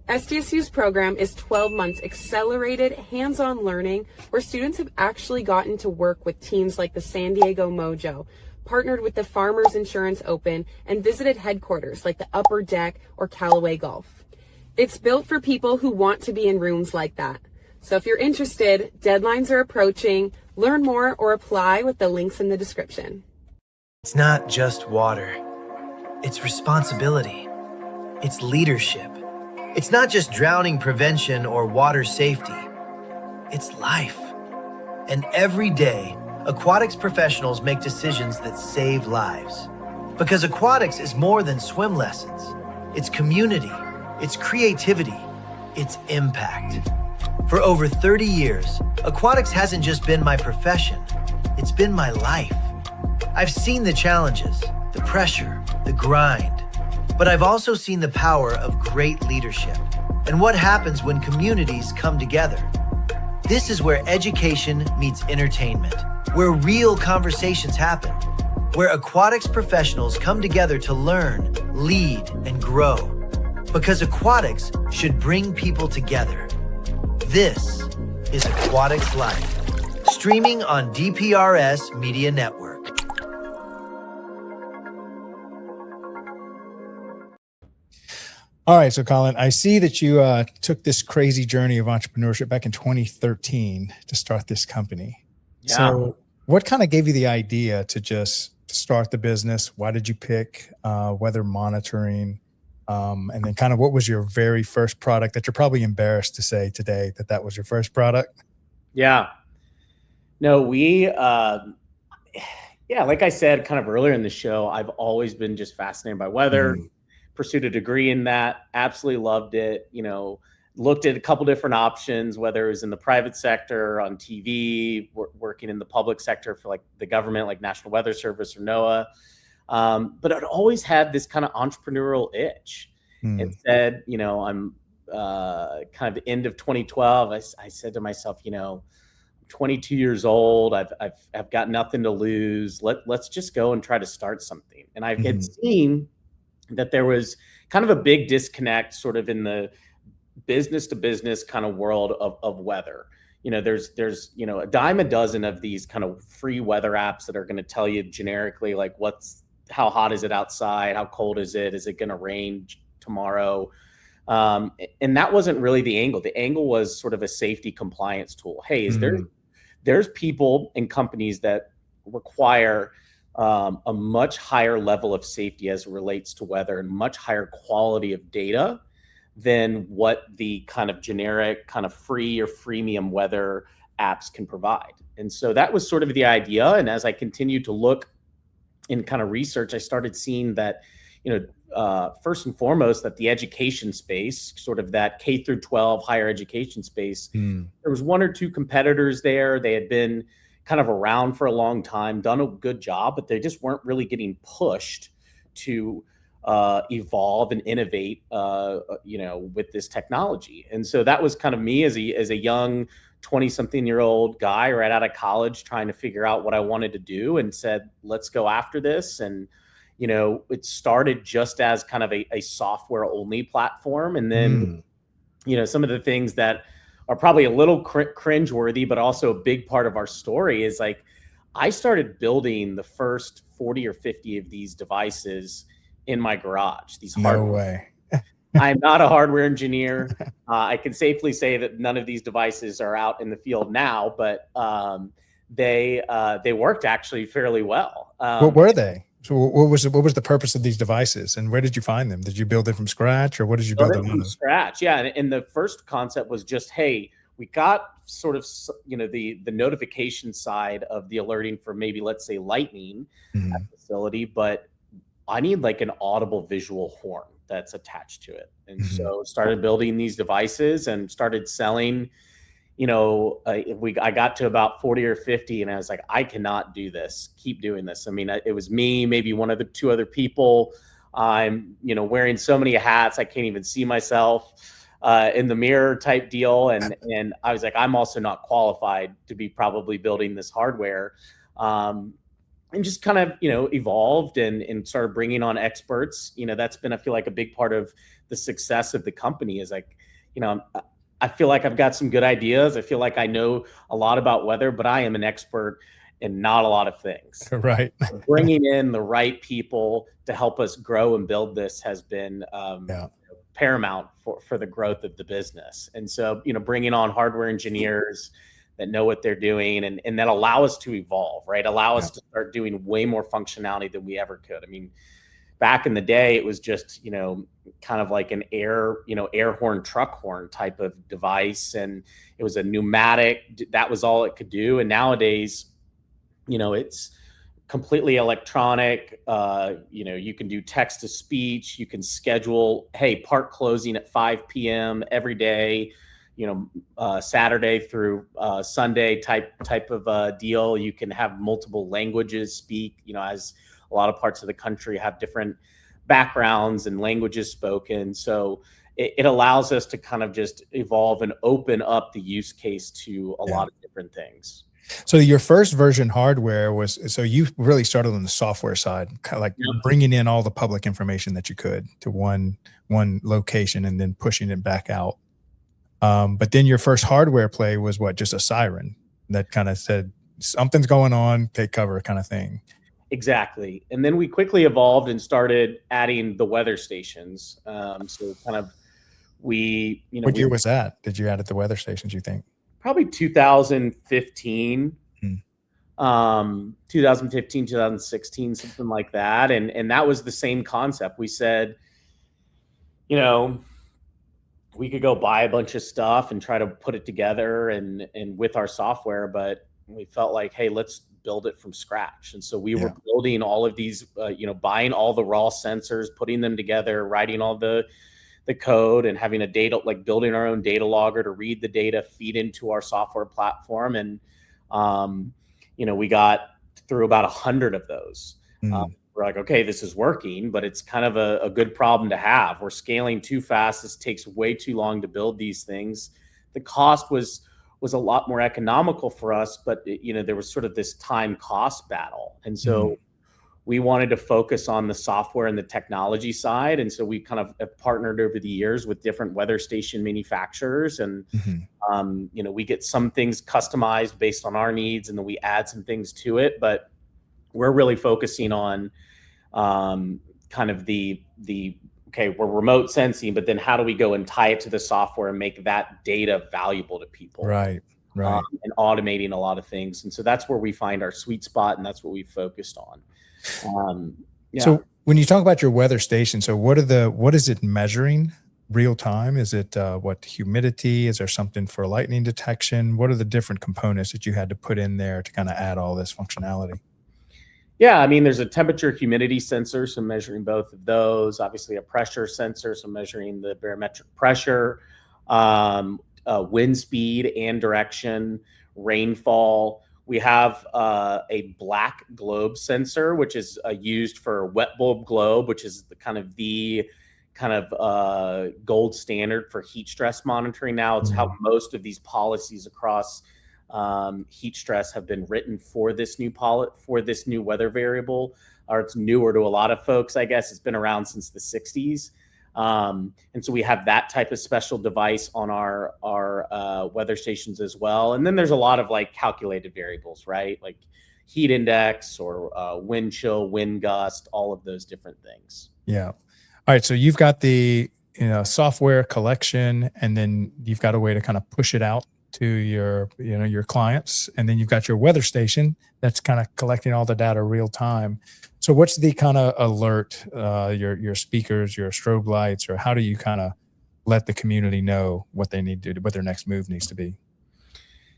SDSU's program is 12 months accelerated hands-on learning where students have actually gotten to work with teams like the San Diego Mojo, partnered with the Farmers Insurance Open, and visited headquarters like the Upper Deck or Callaway Golf. It's built for people who want to be in rooms like that. So if you're interested, deadlines are approaching. Learn more or apply with the links in the description. It's not just water. It's responsibility. It's leadership. It's not just drowning prevention or water safety. It's life. And every day, aquatics professionals make decisions that save lives. Because aquatics is more than swim lessons. It's community. It's creativity. It's impact. For over 30 years, aquatics hasn't just been my profession, it's been my life. I've seen the challenges, the pressure, the grind, but I've also seen the power of great leadership and what happens when communities come together. This is where education meets entertainment, where real conversations happen, where aquatics professionals come together to learn, lead, and grow. Because aquatics should bring people together. This is Aquatics Life, streaming on DPRS Media Network. All right. So Colin, I see that you took this crazy journey of entrepreneurship back in 2013 to start this company. Yeah. So what kind of gave you the idea to just start the business? Why did you pick weather monitoring? And then kind of what was your very first product that you're probably embarrassed to say today that was your first product? Yeah. No, yeah, like I said, kind of earlier in the show, I've always been just fascinated by weather, pursued a degree in that, absolutely loved it, looked at a couple different options, whether it was in the private sector, on TV, working in the public sector for like the government, like National Weather Service or NOAA. But I'd always had this kind of entrepreneurial itch and said, I'm kind of the end of 2012. I said to myself, 22 years old. I've got nothing to lose. Let's just go and try to start something. And I had seen that there was kind of a big disconnect sort of in the business to business kind of world of weather. There's a dime a dozen of these kind of free weather apps that are going to tell you generically like how hot is it outside? How cold is it? Is it going to rain tomorrow? And that wasn't really the angle. The angle was sort of a safety compliance tool. Hey, there's people and companies that require a much higher level of safety as it relates to weather and much higher quality of data than what the kind of generic kind of free or freemium weather apps can provide. And so that was sort of the idea. And as I continued to look in kind of research, I started seeing that, first and foremost, that the education space, sort of that K through 12 higher education space, there was one or two competitors there. They had been kind of around for a long time, done a good job, but they just weren't really getting pushed to evolve and innovate, with this technology. And so that was kind of me as a young 20-something-year-old guy right out of college trying to figure out what I wanted to do, and said, let's go after this. And it started just as kind of a software only platform. And then, some of the things that are probably a little cringeworthy, but also a big part of our story is like, I started building the first 40 or 50 of these devices in my garage. No way. I'm not a hardware engineer. I can safely say that none of these devices are out in the field now, but they worked actually fairly well. What were they? So what was the purpose of these devices, and where did you find them? Did you build it from scratch, or what did you build them from scratch? Yeah, and the first concept was just, hey, we got sort of the notification side of the alerting for maybe, let's say, lightning at the facility, but I need like an audible visual horn that's attached to it. And so started building these devices and started selling. I got to about 40 or 50 and I was like, I cannot do this. Keep doing this. I mean, it was me, maybe one of the two other people. I'm, wearing so many hats, I can't even see myself in the mirror type deal. And I was like, I'm also not qualified to be probably building this hardware. And just kind of, evolved and started bringing on experts. That's been, I feel like, a big part of the success of the company is like, I feel like I've got some good ideas. I feel like I know a lot about weather, but I am an expert in not a lot of things. Right. Bringing in the right people to help us grow and build this has been paramount for the growth of the business. And so, bringing on hardware engineers that know what they're doing and that allow us to evolve, right? Allow us to start doing way more functionality than we ever could. I mean, back in the day, it was just, kind of like an air horn, truck horn type of device. And it was a pneumatic, that was all it could do. And nowadays, it's completely electronic. You can do text to speech, you can schedule, hey, park closing at 5 p.m. every day, Saturday through Sunday type of deal. You can have multiple languages speak, as a lot of parts of the country have different backgrounds and languages spoken. So it allows us to kind of just evolve and open up the use case to a lot of different things. So your first version hardware so you really started on the software side, kind of like bringing in all the public information that you could to one location and then pushing it back out. But then your first hardware play was what? Just a siren that kind of said something's going on, take cover kind of thing. Exactly. And then we quickly evolved and started adding the weather stations. So kind of What year was that? Did you add at the weather stations, you think? probably 2015, Hmm. 2015, 2016, something like that. And that was the same concept. We said, you know, we could go buy a bunch of stuff and try to put it together and with our software, but we felt like, hey, let's build it from scratch. And so we were building all of these, buying all the raw sensors, putting them together, writing all the code, and having a data, like building our own data logger to read the data, feed into our software platform. And we got through about 100 of those. We're like, okay, this is working, but it's kind of a good problem to have. We're scaling too fast. This takes way too long to build these things. The cost was a lot more economical for us, but there was sort of this time cost battle. And so we wanted to focus on the software and the technology side. And so we kind of have partnered over the years with different weather station manufacturers. And, we get some things customized based on our needs, and then we add some things to it. But we're really focusing on kind of okay, we're remote sensing, but then how do we go and tie it to the software and make that data valuable to people? Right. And automating a lot of things. And so that's where we find our sweet spot, and that's what we focused on. So when you talk about your weather station, so what is it measuring real time? Is it humidity? Is there something for lightning detection? What are the different components that you had to put in there to kind of add all this functionality? Yeah, I mean, there's a temperature humidity sensor, so measuring both of those. Obviously, a pressure sensor, so measuring the barometric pressure, wind speed and direction, rainfall. We have a black globe sensor, which is used for wet bulb globe, which is the kind of gold standard for heat stress monitoring now. It's how most of these policies across heat stress have been written for this new weather variable, or it's newer to a lot of folks. I guess it's been around since the 60s. And so we have that type of special device on our weather stations as well. And then there's a lot of like calculated variables, right? Like heat index or wind chill, wind gust, all of those different things. Yeah. All right. So you've got the software collection, and then you've got a way to kind of push it out to your clients, and then you've got your weather station that's kind of collecting all the data real time. So what's the kind of alert, your speakers, your strobe lights, or how do you kind of let the community know what they need to do, what their next move needs to be?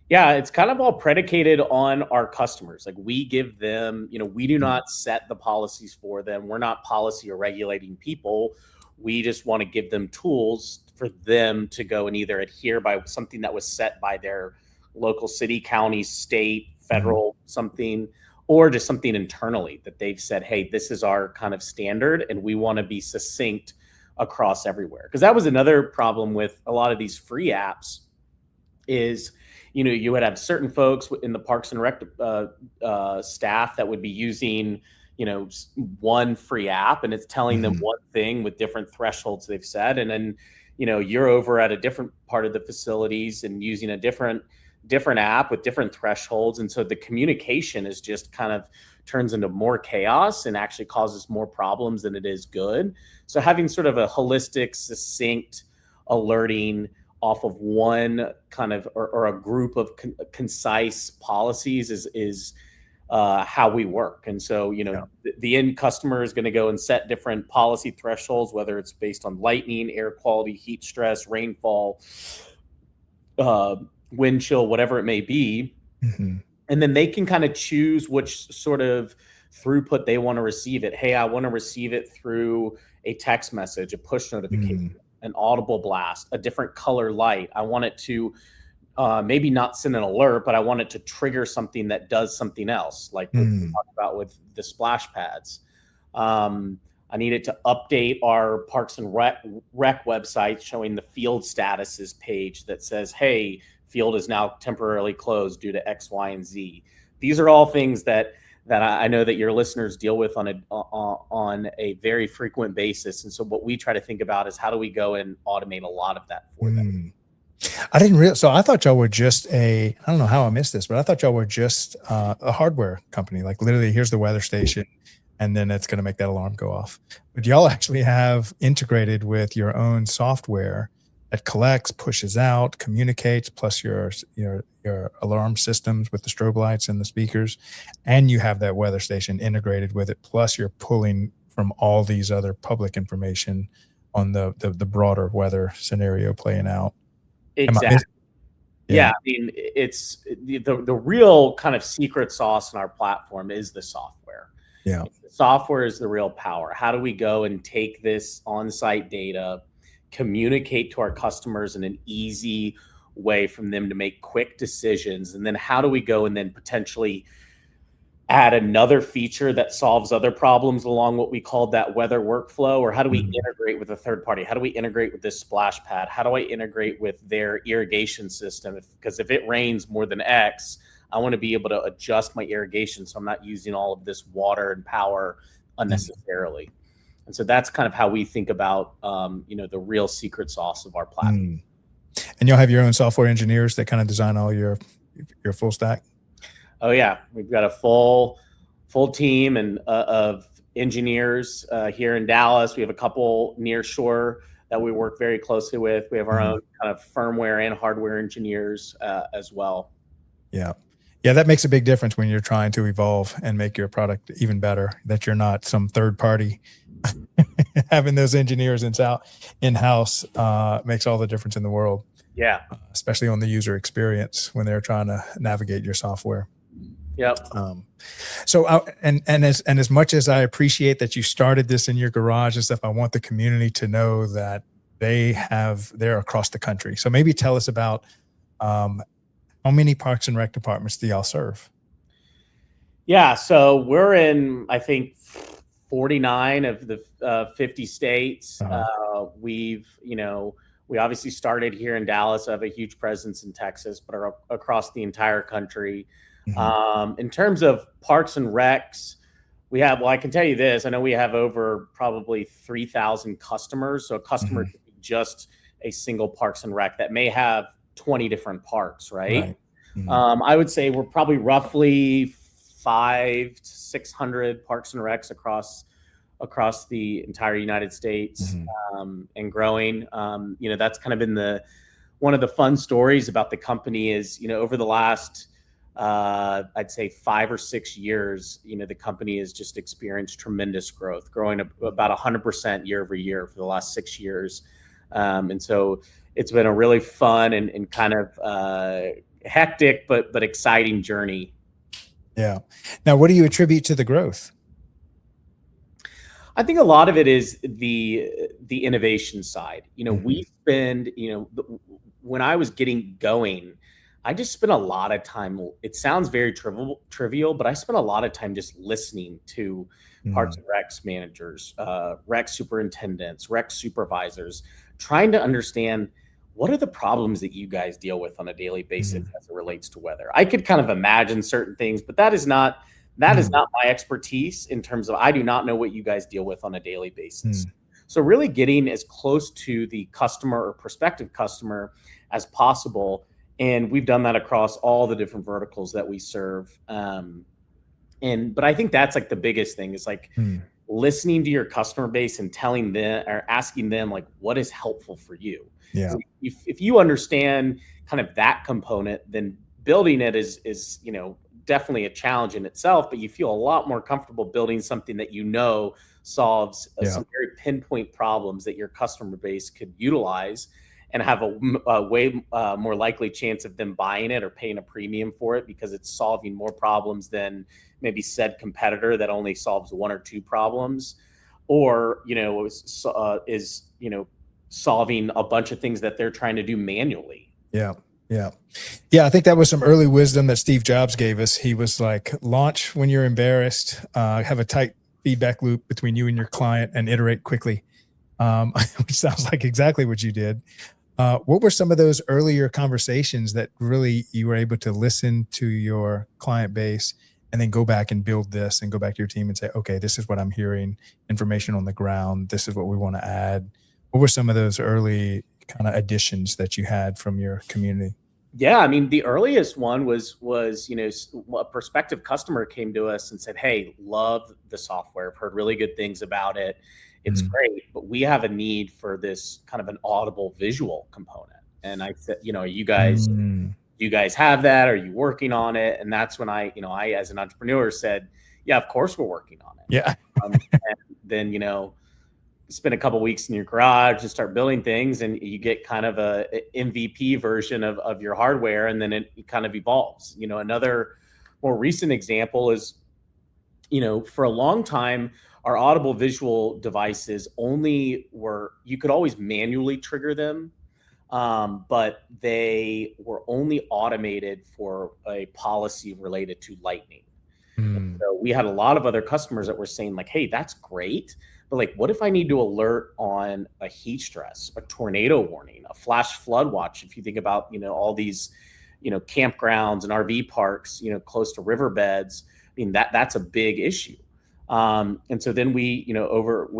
Yeah, it's kind of all predicated on our customers. Like we give them, we do not set the policies for them. We're not policy or regulating people. We just want to give them tools for them to go and either adhere by something that was set by their local city, county, state, federal, something, or just something internally that they've said, hey, this is our kind of standard, and we want to be succinct across everywhere. Because that was another problem with a lot of these free apps is, you would have certain folks in the Parks and Rec staff that would be using one free app, and it's telling them one thing with different thresholds they've set. And then, you're over at a different part of the facilities and using a different app with different thresholds. And so the communication is just kind of turns into more chaos and actually causes more problems than it is good. So having sort of a holistic, succinct alerting off of one kind of, or a group of concise policies is how we work. And so, the end customer is going to go and set different policy thresholds, whether it's based on lightning, air quality, heat stress, rainfall, wind chill, whatever it may be. And then they can kind of choose which sort of throughput they want to receive it. Hey, I want to receive it through a text message, a push notification, an audible blast, a different color light. I want it to maybe not send an alert, but I want it to trigger something that does something else, like what we talked about with the splash pads. I need it to update our Parks and Rec website showing the field statuses page that says, hey, field is now temporarily closed due to X, Y, and Z. These are all things that I know that your listeners deal with on a very frequent basis. And so what we try to think about is how do we go and automate a lot of that for them? I didn't realize. So I thought y'all were just I don't know how I missed this, but I thought y'all were just a hardware company. Like literally, here's the weather station, and then it's going to make that alarm go off. But y'all actually have integrated with your own software that collects, pushes out, communicates, plus your alarm systems with the strobe lights and the speakers, and you have that weather station integrated with it. Plus, you're pulling from all these other public information on the broader weather scenario playing out. Exactly. Yeah, I mean, it's the real kind of secret sauce in our platform is the software. Yeah. The software is the real power. How do we go and take this on-site data, communicate to our customers in an easy way from them to make quick decisions? And then how do we go and then potentially add another feature that solves other problems along what we called that weather workflow? Or how do we integrate with a third party? How do we integrate with this splash pad? How do I integrate with their irrigation system? Because if it rains more than X, I want to be able to adjust my irrigation so I'm not using all of this water and power unnecessarily. And so that's kind of how we think about the real secret sauce of our platform. And you'll have your own software engineers that kind of design all your full stack? Oh yeah, we've got a full team and of engineers here in Dallas. We have a couple near shore that we work very closely with. We have our own kind of firmware and hardware engineers as well. Yeah, that makes a big difference when you're trying to evolve and make your product even better. That you're not some third party. Having those engineers in-house makes all the difference in the world. Yeah, especially on the user experience when they're trying to navigate your software. Yep. As much as I appreciate that you started this in your garage and stuff, I want the community to know that they're across the country. So maybe tell us about how many Parks and Rec departments do y'all serve? Yeah, so we're in, I think, 49 of the 50 states. We obviously started here in Dallas. I have a huge presence in Texas, but are across the entire country. In terms of Parks and Recs, I can tell you this. I know we have over probably 3,000 customers. So a customer could be just a single Parks and Rec that may have 20 different parks, right? I would say we're probably roughly 500 to 600 Parks and Recs across the entire United States, and growing. That's kind of been one of the fun stories about the company is, over the last, I'd say 5 or 6 years, the company has just experienced tremendous growth, growing about 100% year over year for the last 6 years. And so it's been a really fun and kind of hectic, but exciting journey. Yeah. Now, what do you attribute to the growth? I think a lot of it is the innovation side. We spend, when I was getting going, I just spent a lot of time. It sounds very trivial, but I spent a lot of time just listening to Parks and Recs managers, rec superintendents, rec supervisors, trying to understand what are the problems that you guys deal with on a daily basis as it relates to weather. I could kind of imagine certain things, but that is not my expertise in terms of, I do not know what you guys deal with on a daily basis. So really getting as close to the customer or prospective customer as possible. And we've done that across all the different verticals that we serve. But I think that's like the biggest thing is like listening to your customer base and telling them or asking them like, what is helpful for you? Yeah. So if you understand kind of that component, then building it is definitely a challenge in itself, but you feel a lot more comfortable building something that solves some very pinpoint problems that your customer base could utilize and have a way more likely chance of them buying it or paying a premium for it because it's solving more problems than maybe said competitor that only solves 1 or 2 problems, or is solving a bunch of things that they're trying to do manually. Yeah. I think that was some early wisdom that Steve Jobs gave us. He was like, launch when you're embarrassed, have a tight feedback loop between you and your client, and iterate quickly, which sounds like exactly what you did. What were some of those earlier conversations that really you were able to listen to your client base and then go back and build this and go back to your team and say, okay, this is what I'm hearing, information on the ground. This is what we want to add. What were some of those early kind of additions that you had from your community? Yeah, I mean, the earliest one was a prospective customer came to us and said, "Hey, love the software. I've heard really good things about it. It's Mhm. great, but we have a need for this kind of an audible visual component." And I said, Mm. you guys have that? Are you working on it? And that's when I as an entrepreneur said, "Yeah, of course we're working on it." Yeah. And then spend a couple weeks in your garage and start building things, and you get kind of a MVP version of your hardware, and then it kind of evolves. Another more recent example is, for a long time, our audible visual devices you could always manually trigger them, but they were only automated for a policy related to lightning. Mm. So we had a lot of other customers that were saying like, "Hey, that's great, but like, what if I need to alert on a heat stress, a tornado warning, a flash flood watch?" If you think about, all these, campgrounds and RV parks, close to riverbeds, I mean, that's a big issue. And so then we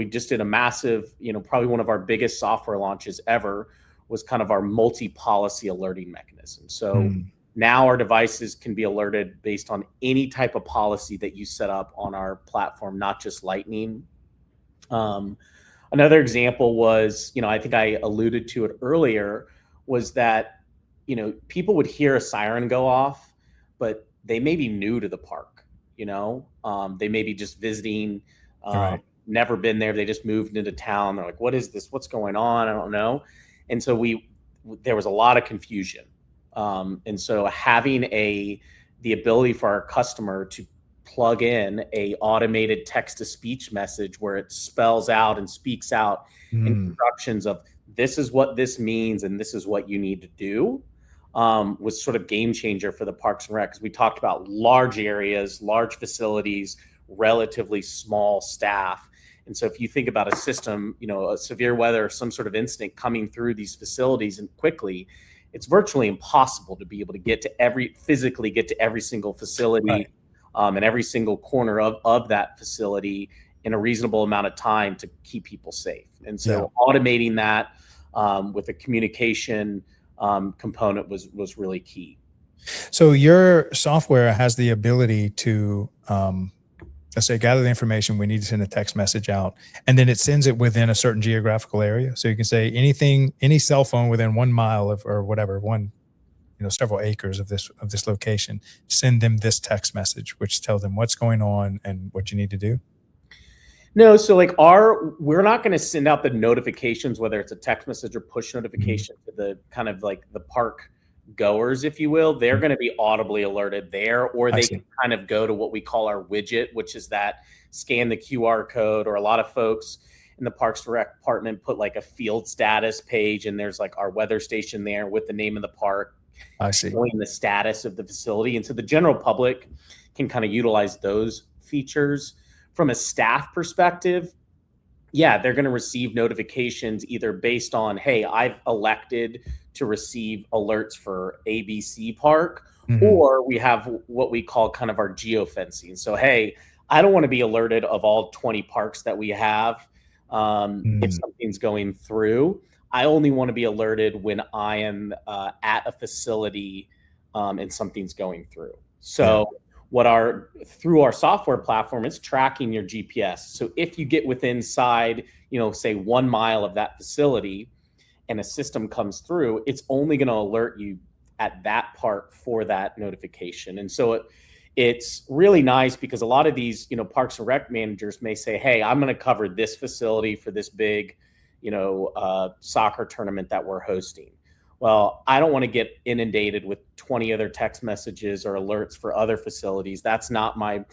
just did a massive, probably one of our biggest software launches ever was kind of our multi-policy alerting mechanism. So Mm. now our devices can be alerted based on any type of policy that you set up on our platform, not just lightning. Another example was, I think I alluded to it earlier, was that, people would hear a siren go off, but they may be new to the park, they may be just visiting, Right. never been there. They just moved into town. They're like, "What is this? What's going on? I don't know." And so there was a lot of confusion. And so having the ability for our customer to plug in a automated text to speech message where it spells out and speaks out Mm. instructions of this is what this means and this is what you need to do, was sort of game changer for the Parks and Rec, because we talked about large areas, large facilities, relatively small staff. And so if you think about a system, a severe weather, some sort of incident coming through these facilities and quickly, it's virtually impossible to be able to physically get to every single facility, Right. and every single corner of that facility in a reasonable amount of time to keep people safe. And so automating that, with a communication component was really key. So your software has the ability to, let's say, gather the information. We need to send a text message out, and then it sends it within a certain geographical area. So you can say any cell phone within 1 mile of, or whatever, several acres of this location, send them this text message, which tells them what's going on and what you need to do. No, so we're not going to send out the notifications, whether it's a text message or push notification to the kind of like the park goers, if you will. They're going to be audibly alerted there, or they can kind of go to what we call our widget, which is that scan the QR code, or a lot of folks in the Parks Direct department put like a field status page, and there's like our weather station there with the name of the park, I see. showing the status of the facility. And so the general public can kind of utilize those features. From a staff perspective, yeah, they're going to receive notifications either based on, hey, I've elected to receive alerts for ABC Park, or we have what we call kind of our geofencing. So, hey, I don't want to be alerted of all 20 parks that we have if something's going through. I only want to be alerted when I am at a facility and something's going through. So through our software platform, it's tracking your GPS. So if you get within say 1 mile of that facility and a system comes through, it's only going to alert you at that part for that notification. And so it's really nice because a lot of these, Parks and Rec managers may say, hey, I'm going to cover this facility for this big, soccer tournament that we're hosting. Well, I don't want to get inundated with 20 other text messages or alerts for other facilities. That's not my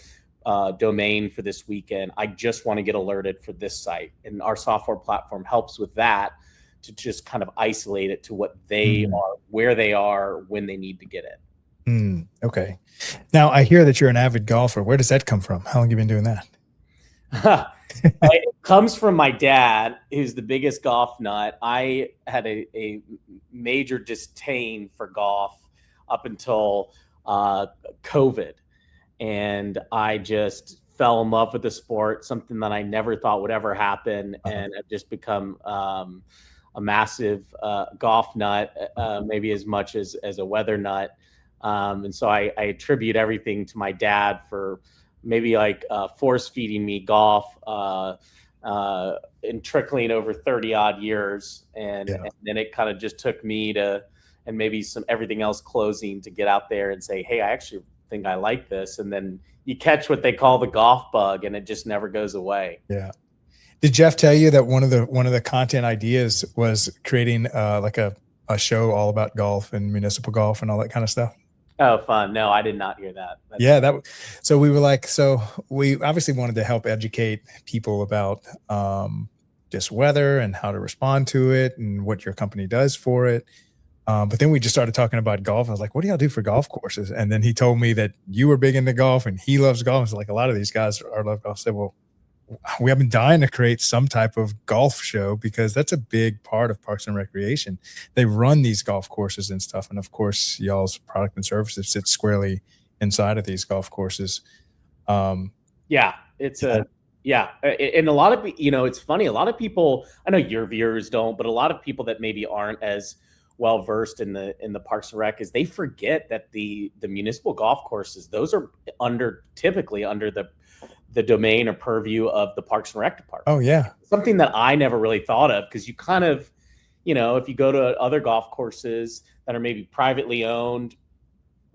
domain for this weekend. I just want to get alerted for this site. And our software platform helps with that, to just kind of isolate it to what they are, where they are, when they need to get it. Okay. Now, I hear that you're an avid golfer. Where does that come from? How long have you been doing that? It comes from my dad, who's the biggest golf nut. I had a major disdain for golf up until COVID, and I just fell in love with the sport, something that I never thought would ever happen, and I've just become a massive golf nut, maybe as much as a weather nut. And so I attribute everything to my dad for maybe like force feeding me golf and trickling over 30 odd years. And then it kind of just took me and maybe everything else closing to get out there and say, hey, I actually think I like this. And then you catch what they call the golf bug, and it just never goes away. Yeah. Did Jeff tell you that one of the content ideas was creating like a show all about golf and municipal golf and all that kind of stuff? Oh, fun. No, I did not hear that. So we were like, so we obviously wanted to help educate people about just weather and how to respond to it and what your company does for it. But then we just started talking about golf. I was like, what do y'all do for golf courses? And then he told me that you were big into golf and he loves golf. So like a lot of these guys love golf. I said, well, we have been dying to create some type of golf show because that's a big part of Parks and Recreation. They run these golf courses and stuff. And of course, y'all's product and services sit squarely inside of these golf courses. And a lot of, it's funny. A lot of people, I know your viewers don't, but a lot of people that maybe aren't as well versed in the Parks and Rec is they forget that the municipal golf courses, those are typically under the domain or purview of the Parks and Rec department. Oh yeah. Something that I never really thought of, because you kind of, if you go to other golf courses that are maybe privately owned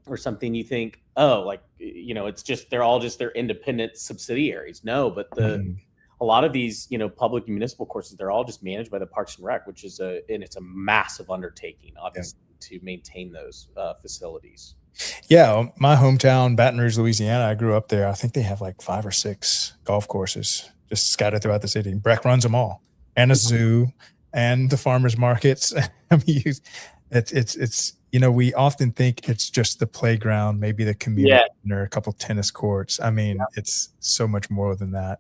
or something, you think, oh, like, it's just, they're all just their independent subsidiaries. No, but a lot of these, public municipal courses, they're all just managed by the Parks and Rec, which is it's a massive undertaking, obviously, to maintain those facilities. Yeah, my hometown, Baton Rouge, Louisiana, I grew up there. I think they have like 5 or 6 golf courses just scattered throughout the city. Breck runs them all, and a zoo, and the farmers markets. I mean, it's we often think it's just the playground, maybe the community center, a couple tennis courts. I mean, it's so much more than that.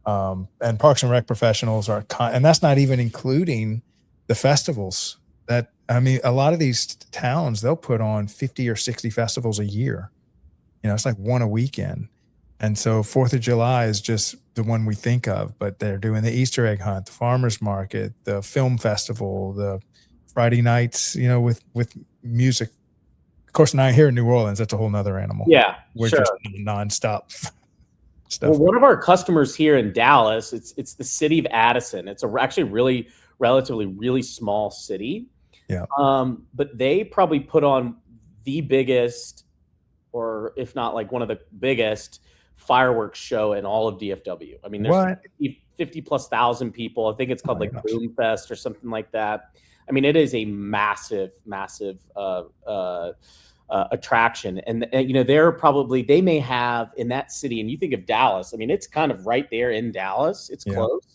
And Parks and Rec professionals and that's not even including the festivals. A lot of these towns, they'll put on 50 or 60 festivals a year. It's like one a weekend. And so 4th of July is just the one we think of, but they're doing the Easter egg hunt, the farmers market, the film festival, the Friday nights, with music. Of course, now here in New Orleans, that's a whole nother animal. Yeah, we're just nonstop stuff. Well, one of our customers here in Dallas, it's the city of Addison. It's actually relatively really small city. Yeah. But they probably put on the biggest, or if not like one of the biggest, fireworks show in all of DFW. I mean, there's 50 plus thousand people. I think it's called Boom Fest or something like that. I mean, it is a massive attraction. And they may have in that city, and you think of Dallas, I mean, it's kind of right there in Dallas. It's close.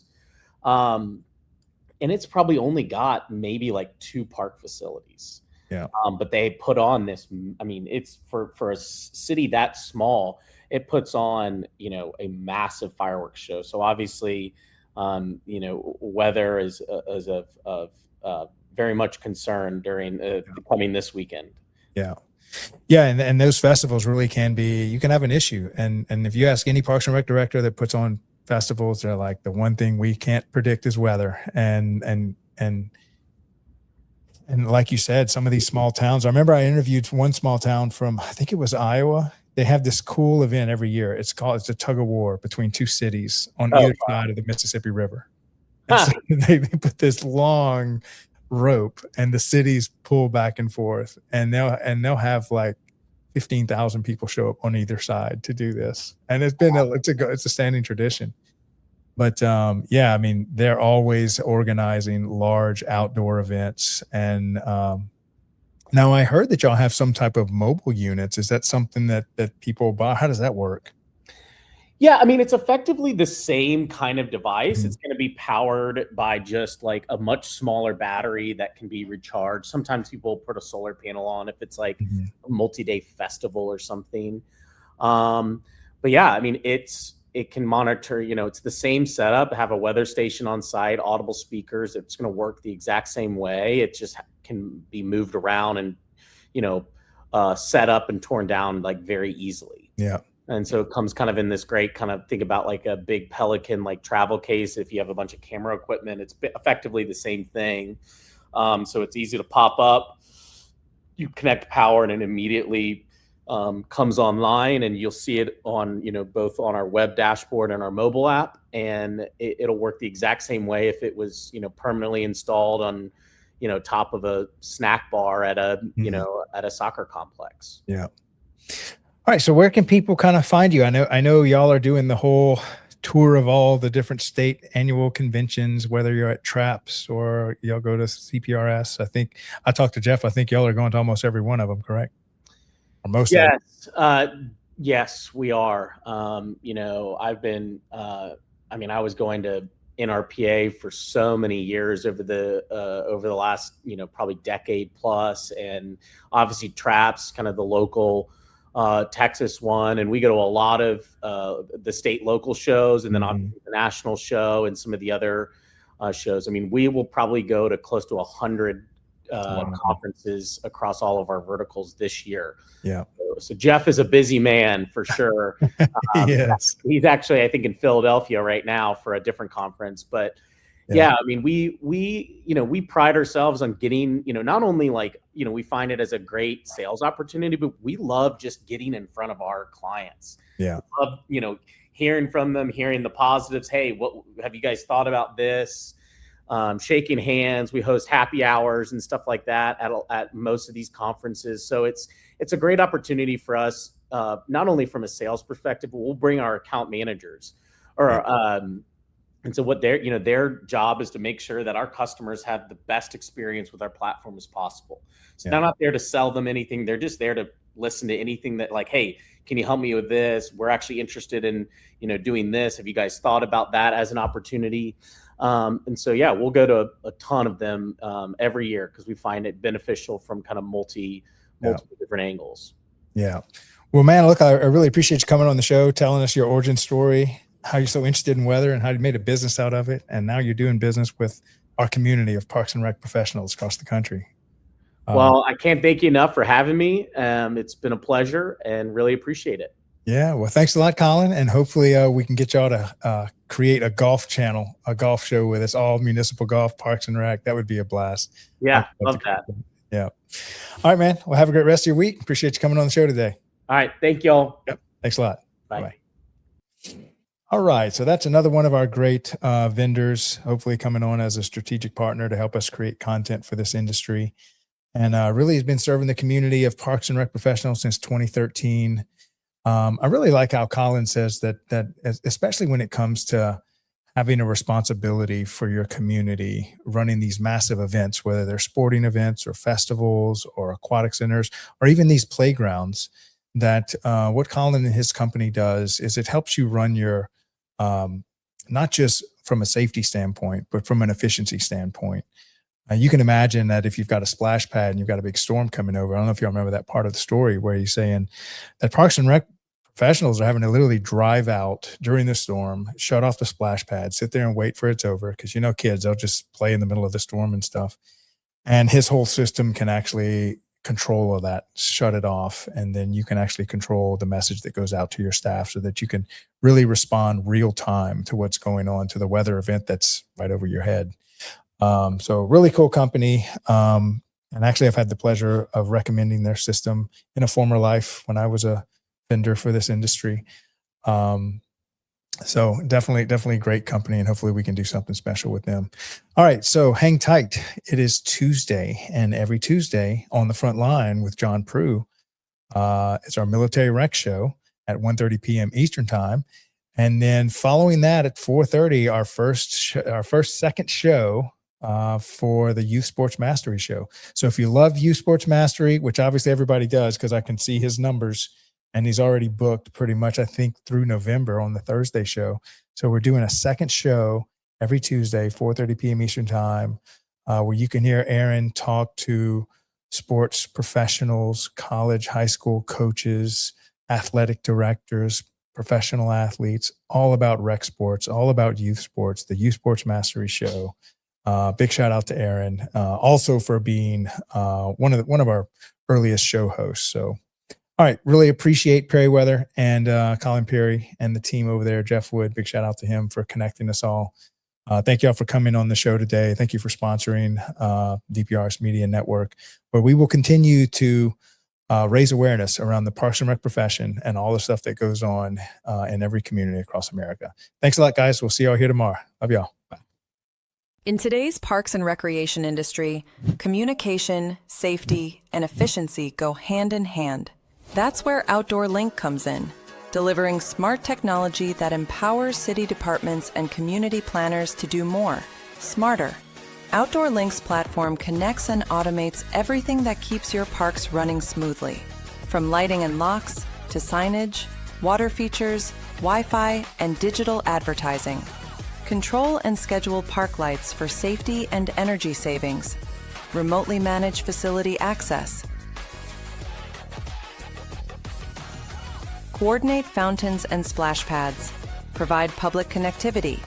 And it's probably only got maybe like 2 park facilities. Yeah. But they put on this, I mean, it's for a city that small, it puts on, a massive fireworks show. So obviously, weather is of very much concern during coming this weekend. Yeah. Yeah. And those festivals really you can have an issue. And if you ask any Parks and Rec director that puts on festivals, they're like, the one thing we can't predict is weather. And like you said, some of these small towns, I remember I interviewed one small town from, I think it was Iowa. They have this cool event every year. It's a tug of war between 2 cities on either side of the Mississippi River. So they put this long rope and the cities pull back and forth, and they'll have like 15,000 people show up on either side to do this. And it's a standing tradition. But I mean, they're always organizing large outdoor events. And now I heard that y'all have some type of mobile units. Is that something that people buy? How does that work? Yeah, I mean, it's effectively the same kind of device. It's going to be powered by just like a much smaller battery that can be recharged. Sometimes people put a solar panel on if it's like a multi-day festival or something. But yeah, I mean, it can monitor, it's the same setup, have a weather station on site, audible speakers. It's going to work the exact same way. It just can be moved around and, set up and torn down like very easily. Yeah. And so it comes kind of in this great kind of, think about like a big Pelican like travel case. If you have a bunch of camera equipment, it's effectively the same thing. So it's easy to pop up. You connect power and it immediately comes online, and you'll see it on, both on our web dashboard and our mobile app. And it'll work the exact same way if it was, permanently installed on, top of a snack bar at a, at a soccer complex. Yeah. All right. So where can people kind of find you? I know y'all are doing the whole tour of all the different state annual conventions, whether you're at TRAPS or y'all go to CPRS. I think I talked to Jeff. I think y'all are going to almost every one of them, correct? Or most of them. Yes, we are. I've been, I was going to NRPA for so many years over the last, probably decade plus. And obviously TRAPS, kind of the local Texas one, and we go to a lot of the state local shows, and then obviously the national show and some of the other shows. We will probably go to close to 100 conferences across all of our verticals this year. Yeah. So Jeff is a busy man for sure. Yes. He's actually, I think, in Philadelphia right now for a different conference, but we pride ourselves on getting, not only like, we find it as a great sales opportunity, but we love just getting in front of our clients. Yeah. We love, hearing from them, hearing the positives. Hey, what have you guys thought about this? Shaking hands. We host happy hours and stuff like that at most of these conferences. So it's a great opportunity for us, not only from a sales perspective, but we'll bring our account managers and so what their job is to make sure that our customers have the best experience with our platform as possible. So they're not there to sell them anything. They're just there to listen to anything that, like, hey, can you help me with this? We're actually interested in, doing this. Have you guys thought about that as an opportunity? And so, we'll go to a ton of them every year because we find it beneficial from kind of multiple different angles. Yeah. Well, man, look, I really appreciate you coming on the show, telling us your origin story, how you're so interested in weather and how you made a business out of it. And now you're doing business with our community of Parks and Rec professionals across the country. Well, I can't thank you enough for having me. It's been a pleasure and really appreciate it. Yeah. Well, thanks a lot, Colin. And hopefully we can get y'all to create a golf channel, a golf show with us, all municipal golf, Parks and Rec. That would be a blast. Yeah. Love that. Yeah. All right, man. Well, have a great rest of your week. Appreciate you coming on the show today. All right. Thank y'all. Yep. Thanks a lot. Bye. Bye. All right. So that's another one of our great vendors, hopefully coming on as a strategic partner to help us create content for this industry. And really has been serving the community of Parks and Rec professionals since 2013. I really like how Colin says that especially when it comes to having a responsibility for your community, running these massive events, whether they're sporting events or festivals or aquatic centers, or even these playgrounds, that what Colin and his company does is it helps you run your, not just from a safety standpoint, but from an efficiency standpoint. You can imagine that if you've got a splash pad and you've got a big storm coming over, I don't know if you remember that part of the story where he's saying that Parks and Rec professionals are having to literally drive out during the storm, shut off the splash pad, sit there and wait for it's over. Because, kids, they'll just play in the middle of the storm and stuff. And his whole system can actually control all that, shut it off. And then you can actually control the message that goes out to your staff so that you can really respond real time to what's going on, to the weather event that's right over your head. So really cool company. And actually I've had the pleasure of recommending their system in a former life when I was a vendor for this industry. So definitely great company, and hopefully we can do something special with them. All right. So hang tight. It is Tuesday, and every Tuesday on the front line with John Prue, it's our military rec show at 1:30 p.m. Eastern time. And then following that at 4:30, our second show for the Youth Sports Mastery show. So if you love Youth Sports Mastery, which obviously everybody does, because I can see his numbers, and he's already booked pretty much, I think, through November on the Thursday show. So we're doing a second show every Tuesday, 4:30 p.m. Eastern time, where you can hear Aaron talk to sports professionals, college, high school coaches, athletic directors, professional athletes, all about rec sports, all about youth sports, the Youth Sports Mastery show. Big shout out to Aaron, also for being one of our earliest show hosts. So All right. Really appreciate Perry Weather and Colin Perry and the team over there. Jeff Wood, big shout out to him for connecting us all. Thank you all for coming on the show today. Thank you for sponsoring DPRS Media Network, where we will continue to raise awareness around the Parks and Rec profession and all the stuff that goes on in every community across America. Thanks a lot, guys. We'll see y'all here tomorrow. Love y'all. Bye. In today's parks and recreation industry, communication, safety, and efficiency go hand in hand. That's where Outdoor Link comes in, delivering smart technology that empowers city departments and community planners to do more, smarter. Outdoor Link's platform connects and automates everything that keeps your parks running smoothly, from lighting and locks to signage, water features, Wi-Fi, and digital advertising. Control and schedule park lights for safety and energy savings. Remotely manage facility access. Coordinate fountains and splash pads. Provide public connectivity.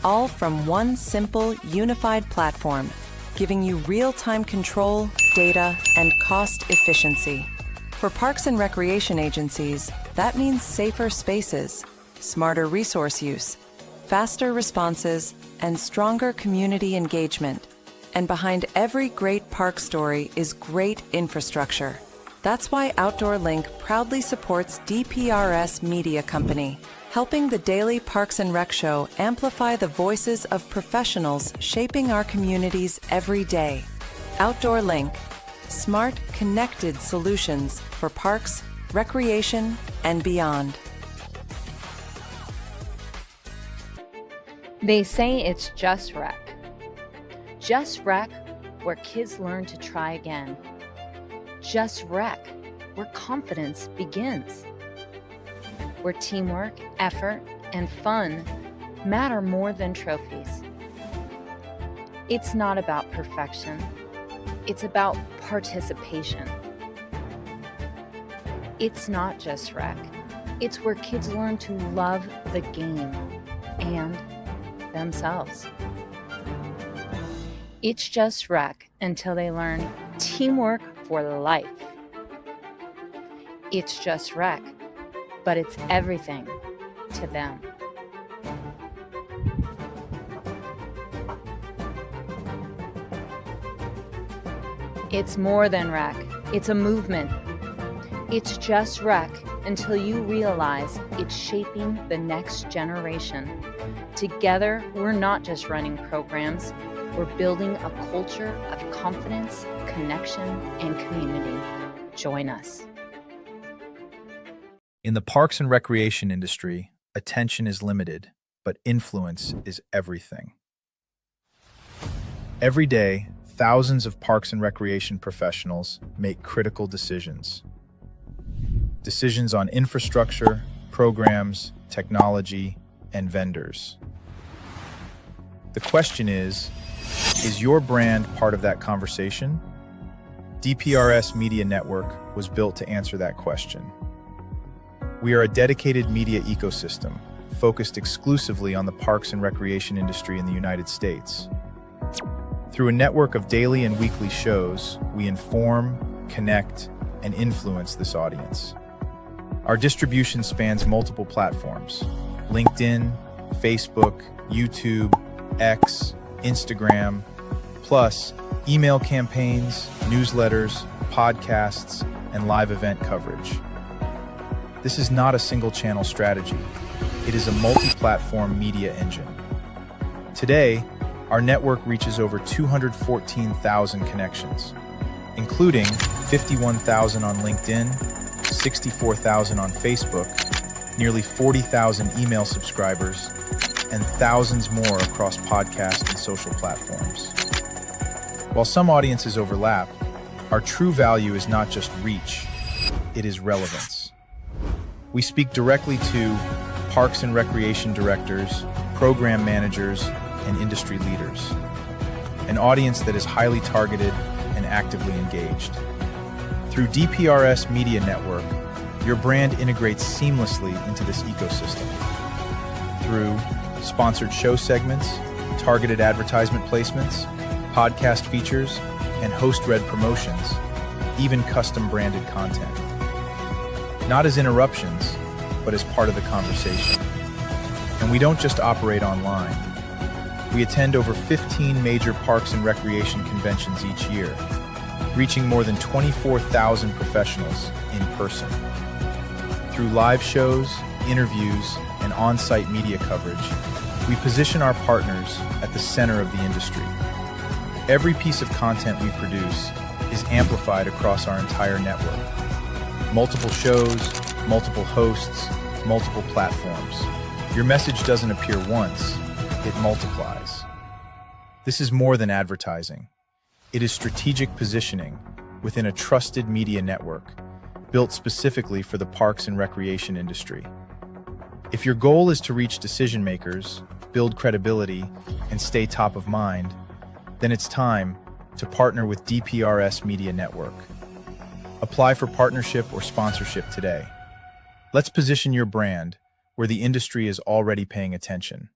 All from one simple, unified platform, giving you real-time control, data, and cost efficiency. For parks and recreation agencies, that means safer spaces, smarter resource use, faster responses, and stronger community engagement. And behind every great park story is great infrastructure. That's why Outdoor Link proudly supports DPRS Media Company, helping the Daily Parks and Rec Show amplify the voices of professionals shaping our communities every day. Outdoor Link, smart, connected solutions for parks, recreation, and beyond. They say it's just rec. Just rec, where kids learn to try again. Just rec, where confidence begins. Where teamwork, effort, and fun matter more than trophies. It's not about perfection. It's about participation. It's not just rec. It's where kids learn to love the game and themselves. It's just rec until they learn teamwork for life. It's just rec, but it's everything to them. It's more than rec. It's a movement. It's just rec until you realize it's shaping the next generation. Together, we're not just running programs. We're building a culture of confidence, connection, and community. Join us. In the parks and recreation industry, attention is limited, but influence is everything. Every day, thousands of parks and recreation professionals make critical decisions. Decisions on infrastructure, programs, technology, and vendors. The question is your brand part of that conversation? DPRS Media Network was built to answer that question. We are a dedicated media ecosystem focused exclusively on the parks and recreation industry in the United States. Through a network of daily and weekly shows, we inform, connect, and influence this audience. Our distribution spans multiple platforms: LinkedIn, Facebook, YouTube, X, Instagram, plus email campaigns, newsletters, podcasts, and live event coverage. This is not a single-channel strategy. It is a multi-platform media engine. Today, our network reaches over 214,000 connections, including 51,000 on LinkedIn, 64,000 on Facebook, nearly 40,000 email subscribers, and thousands more across podcast and social platforms. While some audiences overlap, our true value is not just reach, it is relevance. We speak directly to parks and recreation directors, program managers, and industry leaders, an audience that is highly targeted and actively engaged. Through DPRS Media Network, your brand integrates seamlessly into this ecosystem. Through sponsored show segments, targeted advertisement placements, podcast features, and host-read promotions, even custom-branded content. Not as interruptions, but as part of the conversation. And we don't just operate online. We attend over 15 major parks and recreation conventions each year, reaching more than 24,000 professionals in person. Through live shows, interviews, and on-site media coverage, we position our partners at the center of the industry. Every piece of content we produce is amplified across our entire network. Multiple shows, multiple hosts, multiple platforms. Your message doesn't appear once, it multiplies. This is more than advertising. It is strategic positioning within a trusted media network built specifically for the parks and recreation industry. If your goal is to reach decision makers, build credibility, and stay top of mind, then it's time to partner with DPRS Media Network. Apply for partnership or sponsorship today. Let's position your brand where the industry is already paying attention.